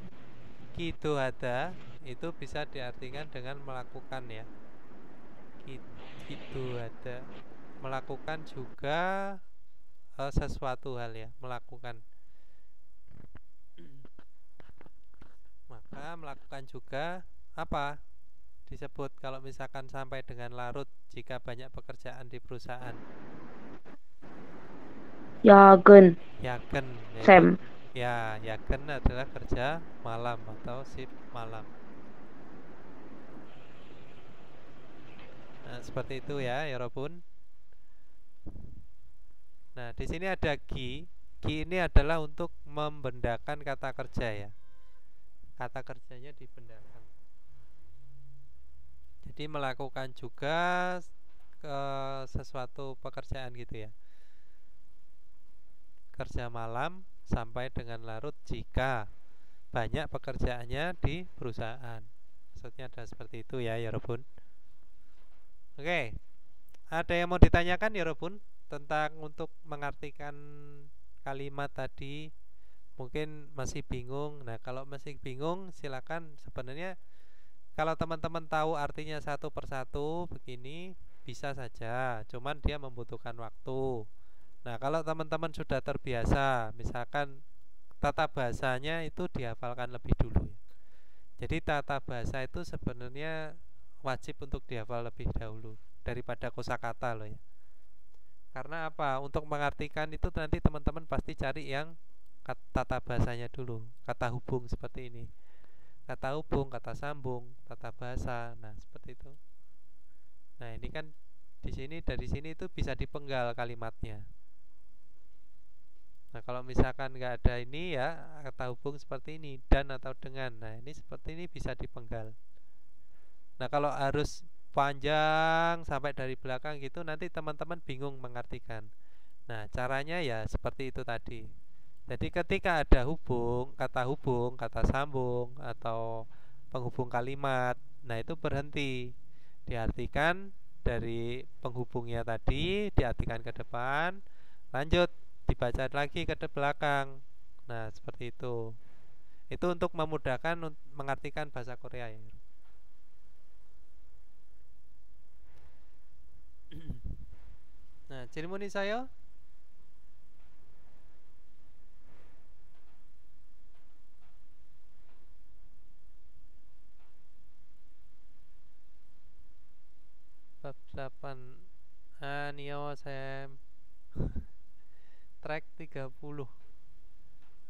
A: gitu ada itu bisa diartikan dengan melakukan ya. Gitu ada melakukan juga sesuatu hal ya, melakukan. Maka melakukan juga apa? Disebut kalau misalkan sampai dengan larut jika banyak pekerjaan di perusahaan.
B: 야근.
A: Yagen
B: Sam.
A: Ya, yagen adalah kerja malam atau shift malam. Nah, seperti itu ya, Yorobun. Nah, di sini ada gi. Gi ini adalah untuk membendakan kata kerja ya. Kata kerjanya dibendakan. Jadi melakukan juga sesuatu pekerjaan gitu ya. Kerja malam sampai dengan larut jika banyak pekerjaannya di perusahaan. Maksudnya ada seperti itu ya, Yorobun. Oke. Ada yang mau ditanyakan, Yorobun, tentang untuk mengartikan kalimat tadi? Mungkin masih bingung. Nah, kalau masih bingung silakan, sebenarnya kalau teman-teman tahu artinya satu persatu begini bisa saja, cuman dia membutuhkan waktu. Nah, kalau teman-teman sudah terbiasa, misalkan tata bahasanya itu dihafalkan lebih dulu ya. Jadi tata bahasa itu sebenarnya wajib untuk dihafal lebih dahulu daripada kosakata loh ya. Karena apa? Untuk mengartikan itu nanti teman-teman pasti cari yang tata bahasanya dulu, kata hubung seperti ini. Kata hubung, kata sambung, tata bahasa. Nah, seperti itu. Nah, ini kan di sini, dari sini itu bisa dipenggal kalimatnya. Nah, kalau misalkan nggak ada ini ya, kata hubung seperti ini, dan atau dengan. Nah, ini seperti ini bisa dipenggal. Nah, kalau harus panjang sampai dari belakang gitu, nanti teman-teman bingung mengartikan. Nah, caranya ya seperti itu tadi. Jadi ketika ada hubung, kata sambung, atau penghubung kalimat, nah itu berhenti. Diartikan dari penghubungnya tadi, diartikan ke depan, lanjut dibaca lagi ke belakang. Nah, seperti itu. Itu untuk memudahkan mengartikan bahasa Korea ya. Nah, 질문이 saya bab 8 Sam track 30.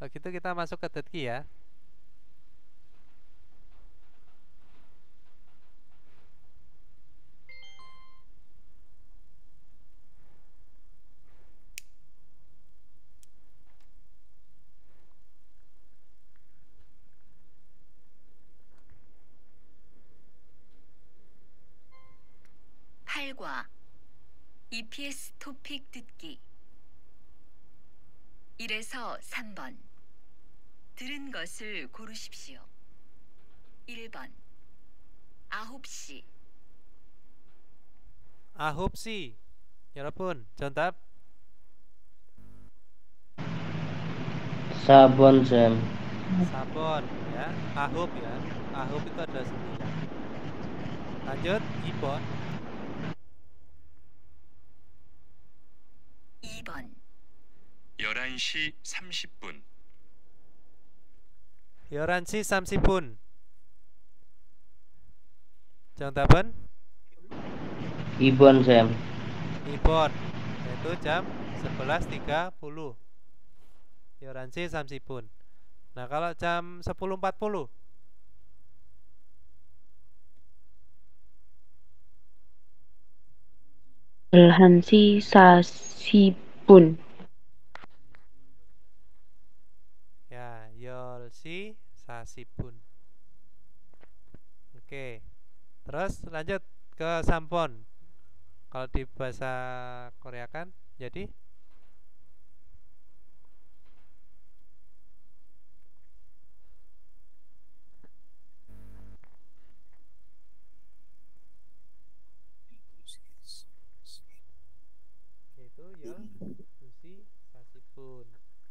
A: Begitu kita masuk ke Detki ya.
C: EPS 토픽 듣기 1에서 3번 들은 것을 고르십시오. 1번 9시
A: 9시 여러분 정답
I: 4번 Sam.
A: 4번 ya. Ahub ya. Ahub itu ada 9. Lanjut 2번
D: 11시 30분
A: 11시 30분 정답은
I: 2번 Sam.
A: 2번 yaitu jam 11.30 11시 30분. Nah, kalau jam 10.40
B: 11시 40분.
A: ya 10시 40분. Oke. Terus lanjut ke sampon. Kalau di bahasa Korea kan jadi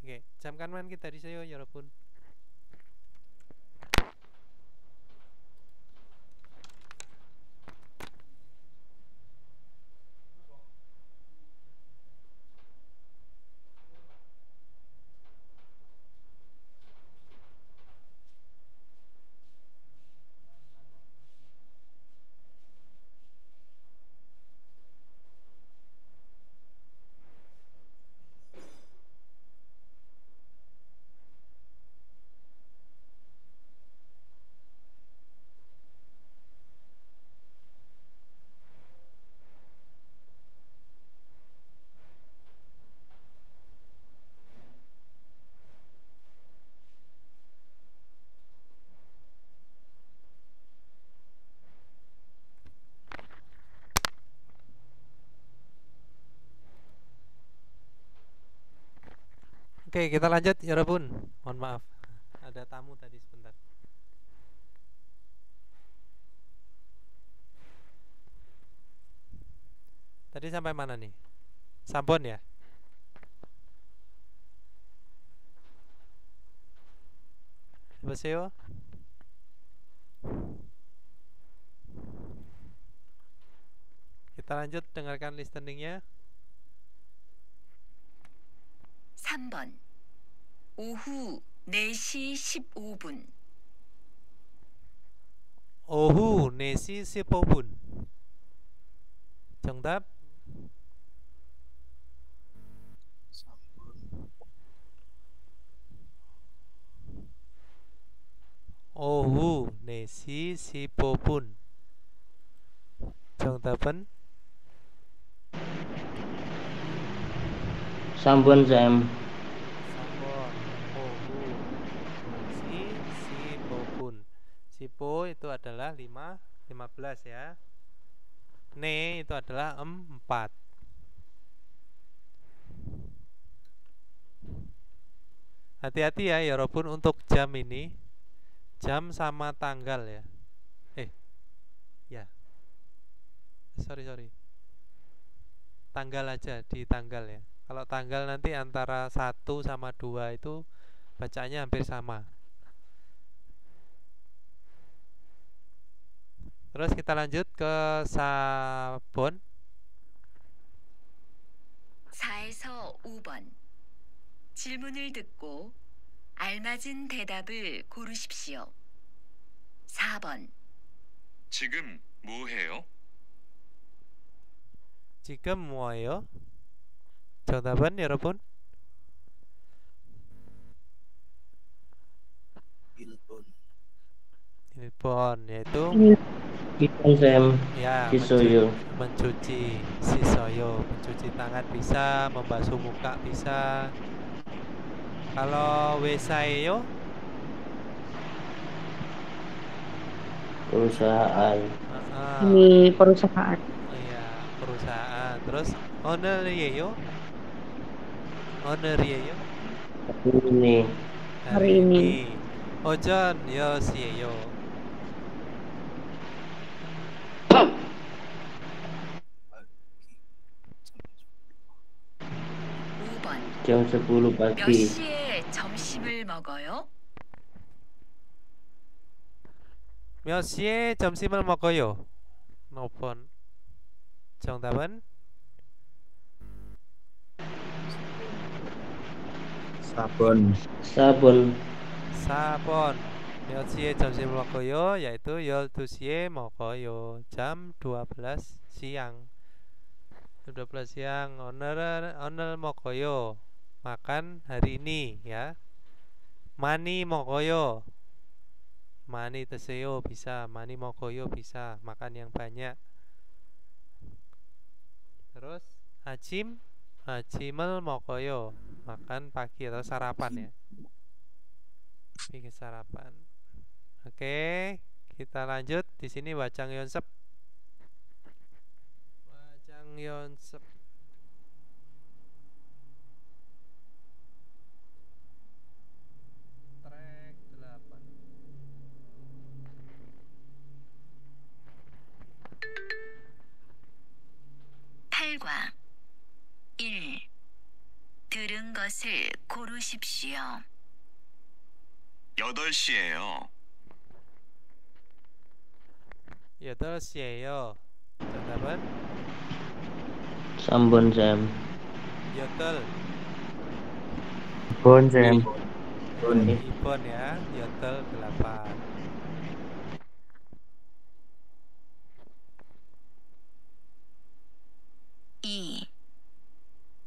A: 오케이. 잠깐만 기다리세요, 여러분. Oke, kita lanjut, 여러분. Mohon maaf, ada tamu tadi sebentar. Tadi sampai mana nih? Sabon ya? 여보세요? Kita lanjut, dengarkan listeningnya.
C: 3번 오후 4시 15분
A: 오후 4시 15분. 정답? 오후 4시 15분. 정답은?
I: 3번 Sam.
A: 3번 오후 4시 15분. 10 itu adalah 15 ya. Ne itu adalah 4. Hati-hati ya, walaupun untuk jam ini, jam sama tanggal ya. Ya. Sorry. Tanggal aja, di tanggal ya. Kalau tanggal nanti antara 1 sama 2 itu bacanya hampir sama. Terus kita lanjut ke sabon.
C: 4에서 5번 질문을 듣고 알맞은 대답을 고르십시오. 4번
D: 지금 뭐 해요?
A: 지금 뭐예요? 정답은 여러분? 1번 yaitu
I: Sam.
A: ya
I: Sisoyo.
A: mencuci sisoyo, mencuci tangan bisa, membasuh muka bisa. Kalau wesayo
I: Perusahaan.
B: Ini perusahaan.
A: Iya, perusahaan. Terus oneryeyo? Oneryeyo?
I: Ini.
B: Hari ini.
A: 오전 10시에요.
I: Jam 10
C: 몇
I: pagi.
C: 시에 점심을 먹어요?
A: 몇 시에 점심을 먹어요? 5번. 정답은?
E: Sabon.
A: 4번. 몇 시에 점심을 먹어요? yaitu 12시에 먹어요. jam 12 siang. 12 siang. 오늘 먹어요. Makan hari ini ya. 많이 먹어요. 많이 드세요 bisa. 많이 먹어요 bisa. Makan yang banyak. Terus 아침을 먹어요. Makan pagi atau sarapan ya. Bikin sarapan. Oke, kita lanjut. Di sini Wajang Yonsep. Wajang Yonsep. Track 8.
C: (8과 1) 들은 것 것을 고르십시오.
J: 8시예요.
A: 8시예요. 정답은
I: 3번 쌤.
A: 8.
L: 2번 쌤.
A: 2번 ya. 8.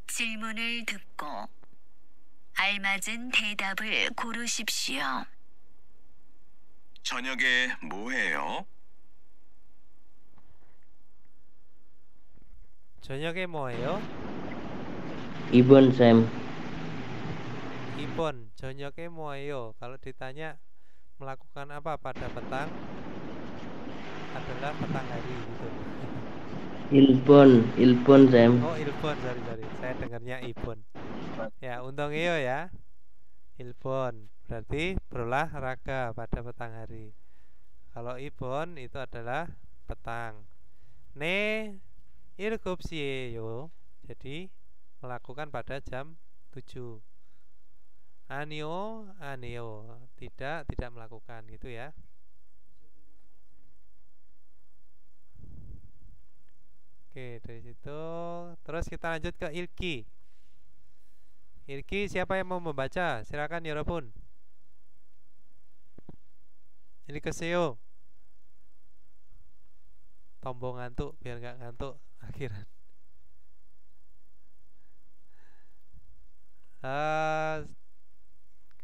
C: 질문을 듣고 알맞은 대답을 고르십시오.
J: 저녁에 뭐 해요?
A: 저녁에 뭐예요?
I: 2번 쌤.
A: 2번. 저녁에 뭐예요? Kalau ditanya melakukan apa pada petang, adalah petang hari gitu.
I: 1번 쌤.
A: Oh, 1번, sorry. Saya dengarnya 2번. Ya, untungnya ya. 1번 berarti berolahraga pada petang hari. Kalau 2번 itu adalah petang. Ne 7시예요. Jadi melakukan pada jam 7. Anio, tidak melakukan gitu ya. Oke, dari situ terus kita lanjut ke Ilki. Ilki, siapa yang mau membaca? Silakan 여러분. 읽으세요. Tombol ngantuk biar nggak ngantuk akhiran.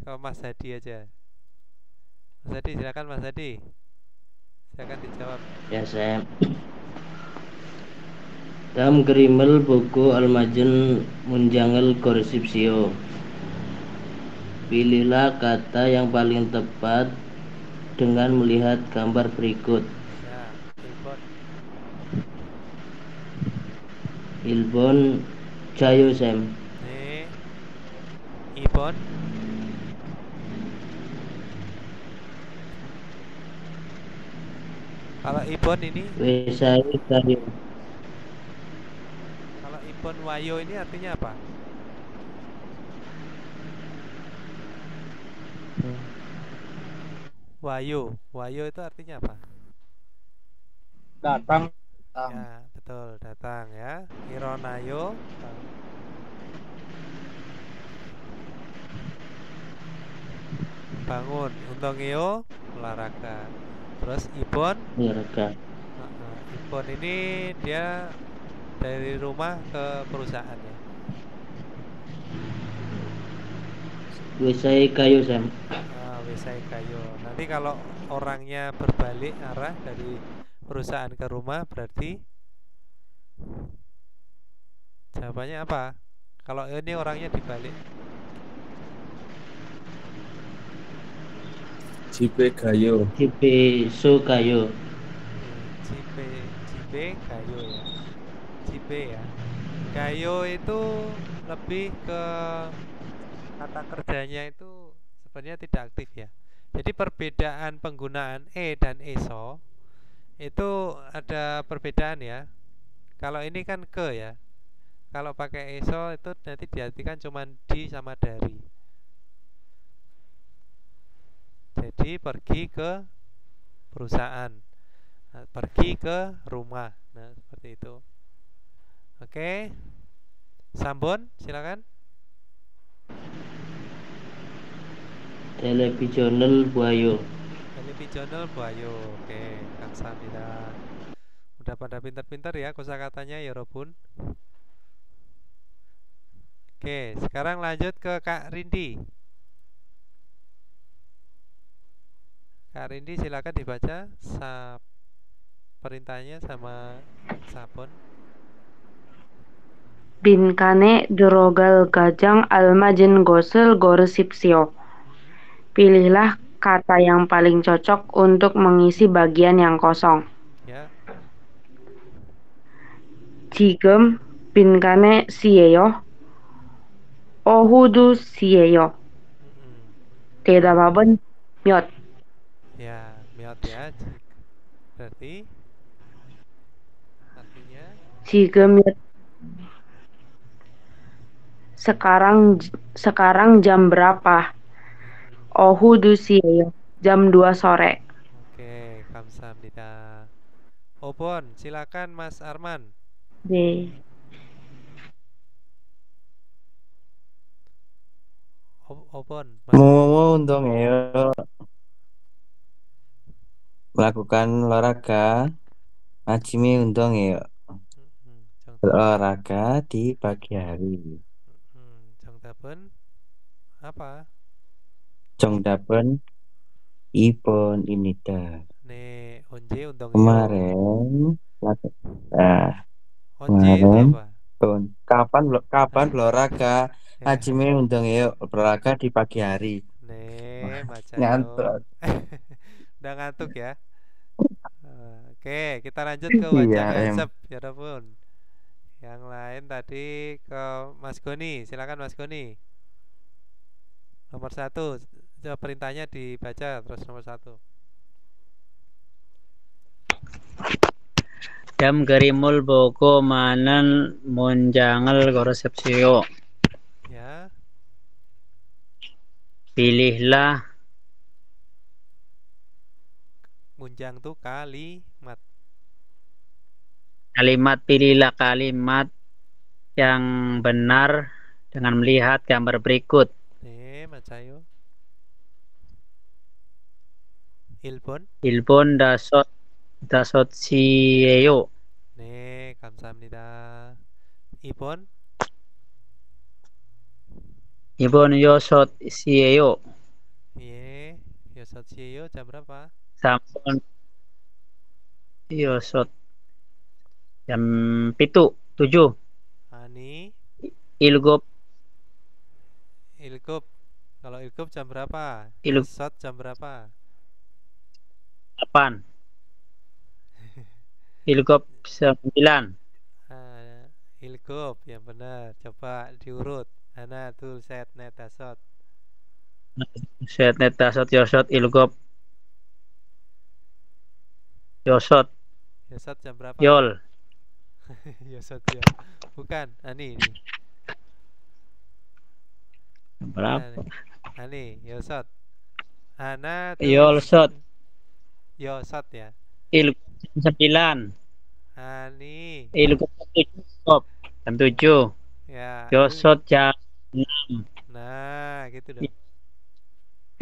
A: Ke Mas Hadi aja. Mas Hadi, silakan Mas Hadi. Silakan dijawab.
I: Ya Sam. Dalam gerimel buku Al-Majun Munjangal Korsipsio. Pilihlah kata yang paling tepat dengan melihat gambar berikut.
A: Ya,
I: Ilbon Jayo Sam.
A: Nih, Ibon. Kalau Ibon ini,
I: Wesai Kayo.
A: kalau Ibon Wayo ini artinya apa? Wayo itu artinya apa?
K: Datang.
A: Ya, betul, datang ya. Ironayo bangun, untongeo olahraga. Terus Ibon
I: olahraga.
A: Ibon ini dia dari rumah ke perusahaan ya.
I: Wesai Kayo Sam.
A: Wesai Kayo. Nanti kalau orangnya berbalik arah dari perusahaan ke rumah berarti jawabannya apa? Kalau ini orangnya dibalik.
F: Cipe Kayo.
I: Cipe So Kayo.
A: Cipe Kayo ya. Cipe ya. Kayo itu lebih ke kata kerjanya itu sebenarnya tidak aktif ya. Jadi perbedaan penggunaan dan eso itu ada perbedaan ya. Kalau ini kan ke ya. Kalau pakai eso itu nanti diartikan cuma di sama dari. Jadi pergi ke perusahaan, pergi ke rumah. Nah, seperti itu. Oke. Sambon, silakan.
I: Televisional Buayo.
A: Televisional Buayo. Oke, Kang Samira. Udah pada pintar-pintar ya kosakatanya ya Robun. Oke, sekarang lanjut ke Kak Rindi. Kak Rindi silakan dibaca perintahnya sama Sabon.
B: Binkane drogal gajang almajin gosel gorsipsio. Pilihlah kata yang paling cocok untuk mengisi bagian yang kosong.
A: Ya.
B: 지금 빈칸에 시에요. 오후도 시에요. 대답은 몇.
A: Ya, 몇 ya. Berarti artinya
B: 지금 몇 Sekarang jam berapa? Ohu dusiyo. Jam 2 sore.
A: Oke, 감사합니다. Opon, silakan Mas Arman.
B: 네.
A: Opon, Mas.
L: Mau 운동해요. Melakukan olahraga. 아침에 운동해요. Berolahraga di pagi hari.
A: 정답은 apa?
L: 정답은 2번입니다.
A: 네, 언제 운동해요?
L: 그말은
A: 언제 itu apa?
L: kapan berolahraga?
A: Ya.
L: 아침에 운동해요. berolahraga di pagi hari.
A: 네, 맞아요.
L: Ngantuk.
A: Udah ngantuk ya. Oke, kita lanjut ke wajah hazab, ya pun. Yang lain tadi ke Mas Goni, silakan Mas Goni. Nomor 1, perintahnya dibaca terus nomor 1.
H: Jam gerimul boko manan monjangal korosepsio.
A: Ya.
H: Pilihlah.
A: Munjang tuh kalimat.
H: Pilihlah kalimat yang benar dengan melihat gambar berikut.
A: 네, 맞아요. 1번.
H: 1번 다섯 시에요.
A: 네, 감사합니다. 2번.
H: 2번 6시에요.
A: 예, 6시에요. jam berapa?
H: 3번 6 jam 7.
A: Ani.
H: Ilgop.
A: Kalau ilgop jam berapa? Shot jam berapa?
H: 8. Ilgop 9.
A: Ilgop yang benar. Coba diurut. Ana tul set net dasot.
H: Set net dasot yosot ilgop. Yosot
A: jam berapa?
H: Yol.
A: Yosot yol. Bukan, Ani ini.
H: Berapa?
A: Ani, Yosot. Ana tuh
H: Yolsot.
A: Yosot ya.
H: Ilgop 9.
A: Ani.
H: Ilgop jam 7.
A: Ya.
H: Yosot jam 6.
A: Nah, gitu dong.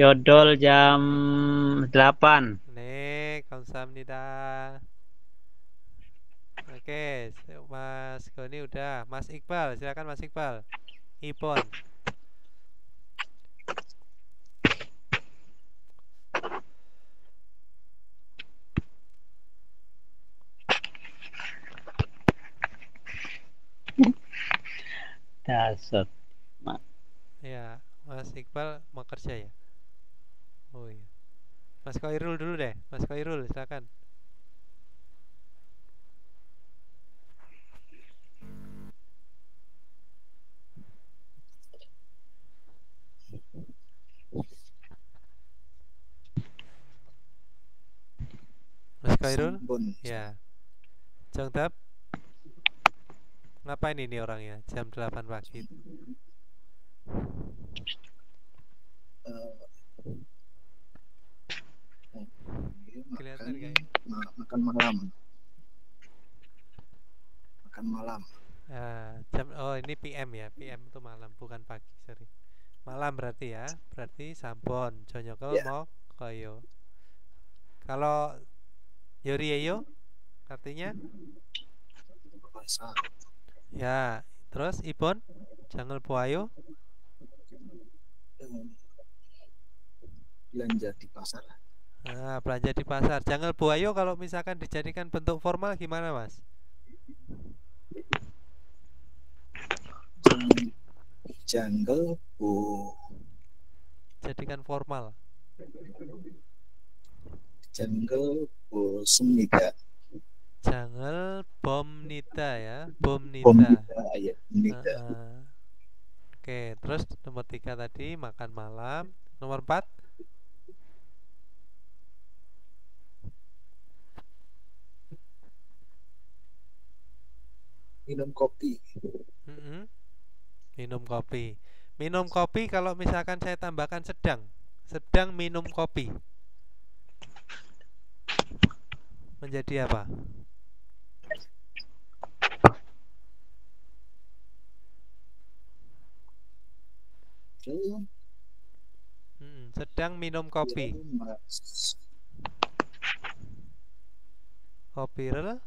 H: Yodol jam 8.
A: 네, 감사합니다. Oke, Mas Goni udah. Mas Iqbal, silakan Mas Iqbal. Ipon.
H: Dasot.
A: Ya, Mas Iqbal mau kerja ya? Oh iya. Mas Koirul dulu deh. Mas Koirul, silakan. Mas Koirul? Ya. Jongtap? Ngapain ini orangnya jam 8 pagi? Kelihatan kayak
E: makan malam.
A: Oh ini PM ya, PM itu malam bukan pagi, sorry. Malam berarti ya, berarti sampon jonyokel mau koyo. Kalau yorieyo artinya ya, terus Ipon jangan puayo
E: belanja di pasar.
A: Nah, belanja di pasar. Jangan buayo kalau misalkan dijadikan bentuk formal gimana, Mas?
E: Jungle bu.
A: Jadikan formal.
E: Jungle bu semnida.
A: Jangan bom nida ya, bom nida.
E: Bom nida, ya, nida.
A: Oke, terus nomor 3 tadi makan malam. Nomor 4
E: minum kopi.
A: Minum kopi. Minum kopi kalau misalkan saya tambahkan sedang minum kopi. Menjadi apa? Sedang minum kopi. Kopirel.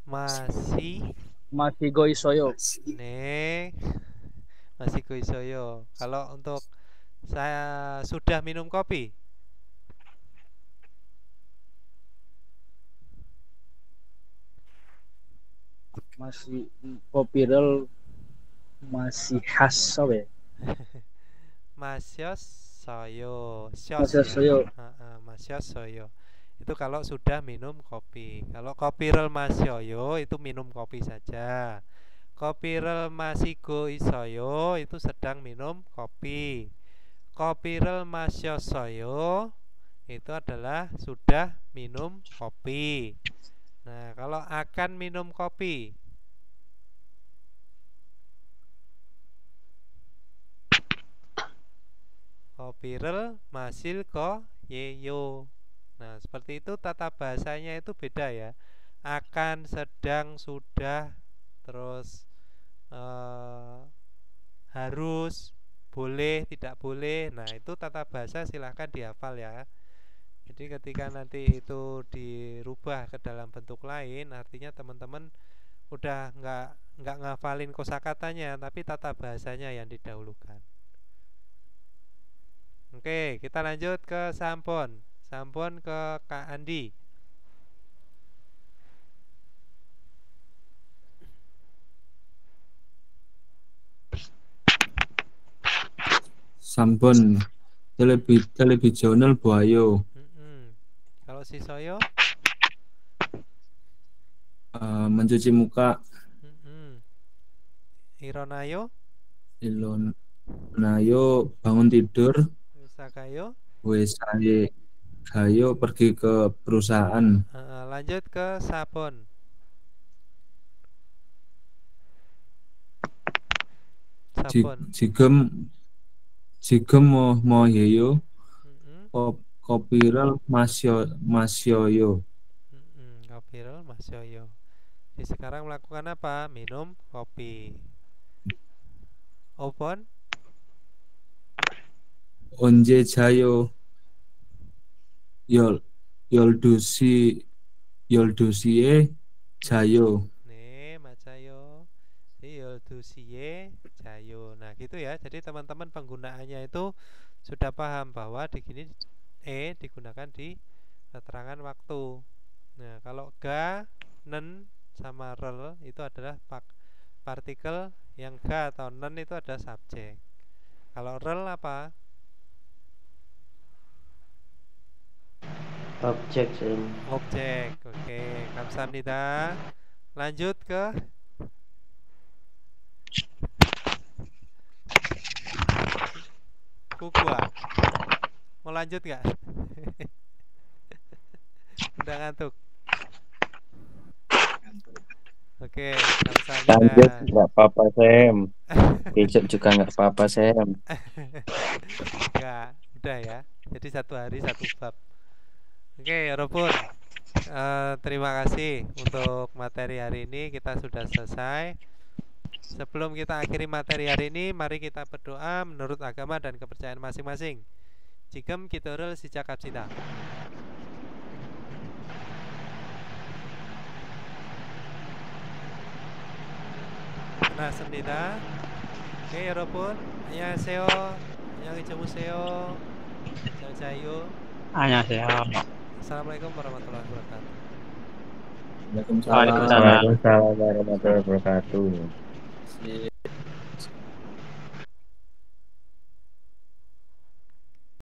K: Masih goisoyo.
A: Masih goisoyo. Kalau untuk saya sudah minum kopi.
K: Masih kopirel masih khas sobe.
A: Masyos soyo. Masyos soyo. Itu kalau sudah minum kopi. Kalau kopirel masyoyo itu minum kopi saja. Kopirel masigo isoyo itu sedang minum kopi. Kopirel masyosoyo itu adalah sudah minum kopi. Nah, kalau akan minum kopi, kopirel masil ko yeyo. Nah, seperti itu tata bahasanya itu beda ya. Akan, sedang, sudah, terus harus, boleh, tidak boleh. Nah, itu tata bahasa silahkan dihafal ya. Jadi ketika nanti itu dirubah ke dalam bentuk lain, artinya teman-teman udah nggak ngafalin kosakatanya, tapi tata bahasanya yang didahulukan. Oke, kita lanjut ke Sampon. Sampun ke Kak Andi.
F: Sampun televisional buayo.
A: Kalau si Soyo
F: mencuci muka.
A: Ironayo
F: bangun tidur.
A: Sakayo
F: Gayo pergi ke perusahaan.
A: Lanjut ke Sabon.
F: Jigem mo yeyo. Kopirel masyoyo.
A: Kopirel masyoyo. Jadi sekarang melakukan apa? Minum kopi. Opon.
F: Onje jayo. Yoldusiye jayo.
A: Macayo. Yoldusiye jayo. Nah, gitu ya. Jadi teman-teman penggunaannya itu sudah paham bahwa di sini digunakan di keterangan waktu. Nah, kalau ga, nen sama rel itu adalah partikel, yang ga atau nen itu adalah subjek. Kalau rel apa?
I: Objek.
A: Oke, kamsahamnida. Lanjut ke Kukua. Mau lanjut nggak? Udah ngantuk. Oke, kamsahamnida.
L: Lanjut, nggak apa-apa Sam. Besok juga nggak apa-apa Sam.
A: Enggak, udah ya. Jadi satu hari satu bab. Oke, Robun, terima kasih untuk materi hari ini. Kita sudah selesai. Sebelum kita akhiri materi hari ini, mari kita berdoa menurut agama dan kepercayaan masing-masing. Jigem kitorel sicakapsita. Senida. Oke, Robun, 안녕하세요. 안녕히 주무세요. 잘 자요.
H: 안녕하세요.
A: Assalamualaikum warahmatullahi wabarakatuh.
L: Waalaikumsalam warahmatullahi wabarakatuh.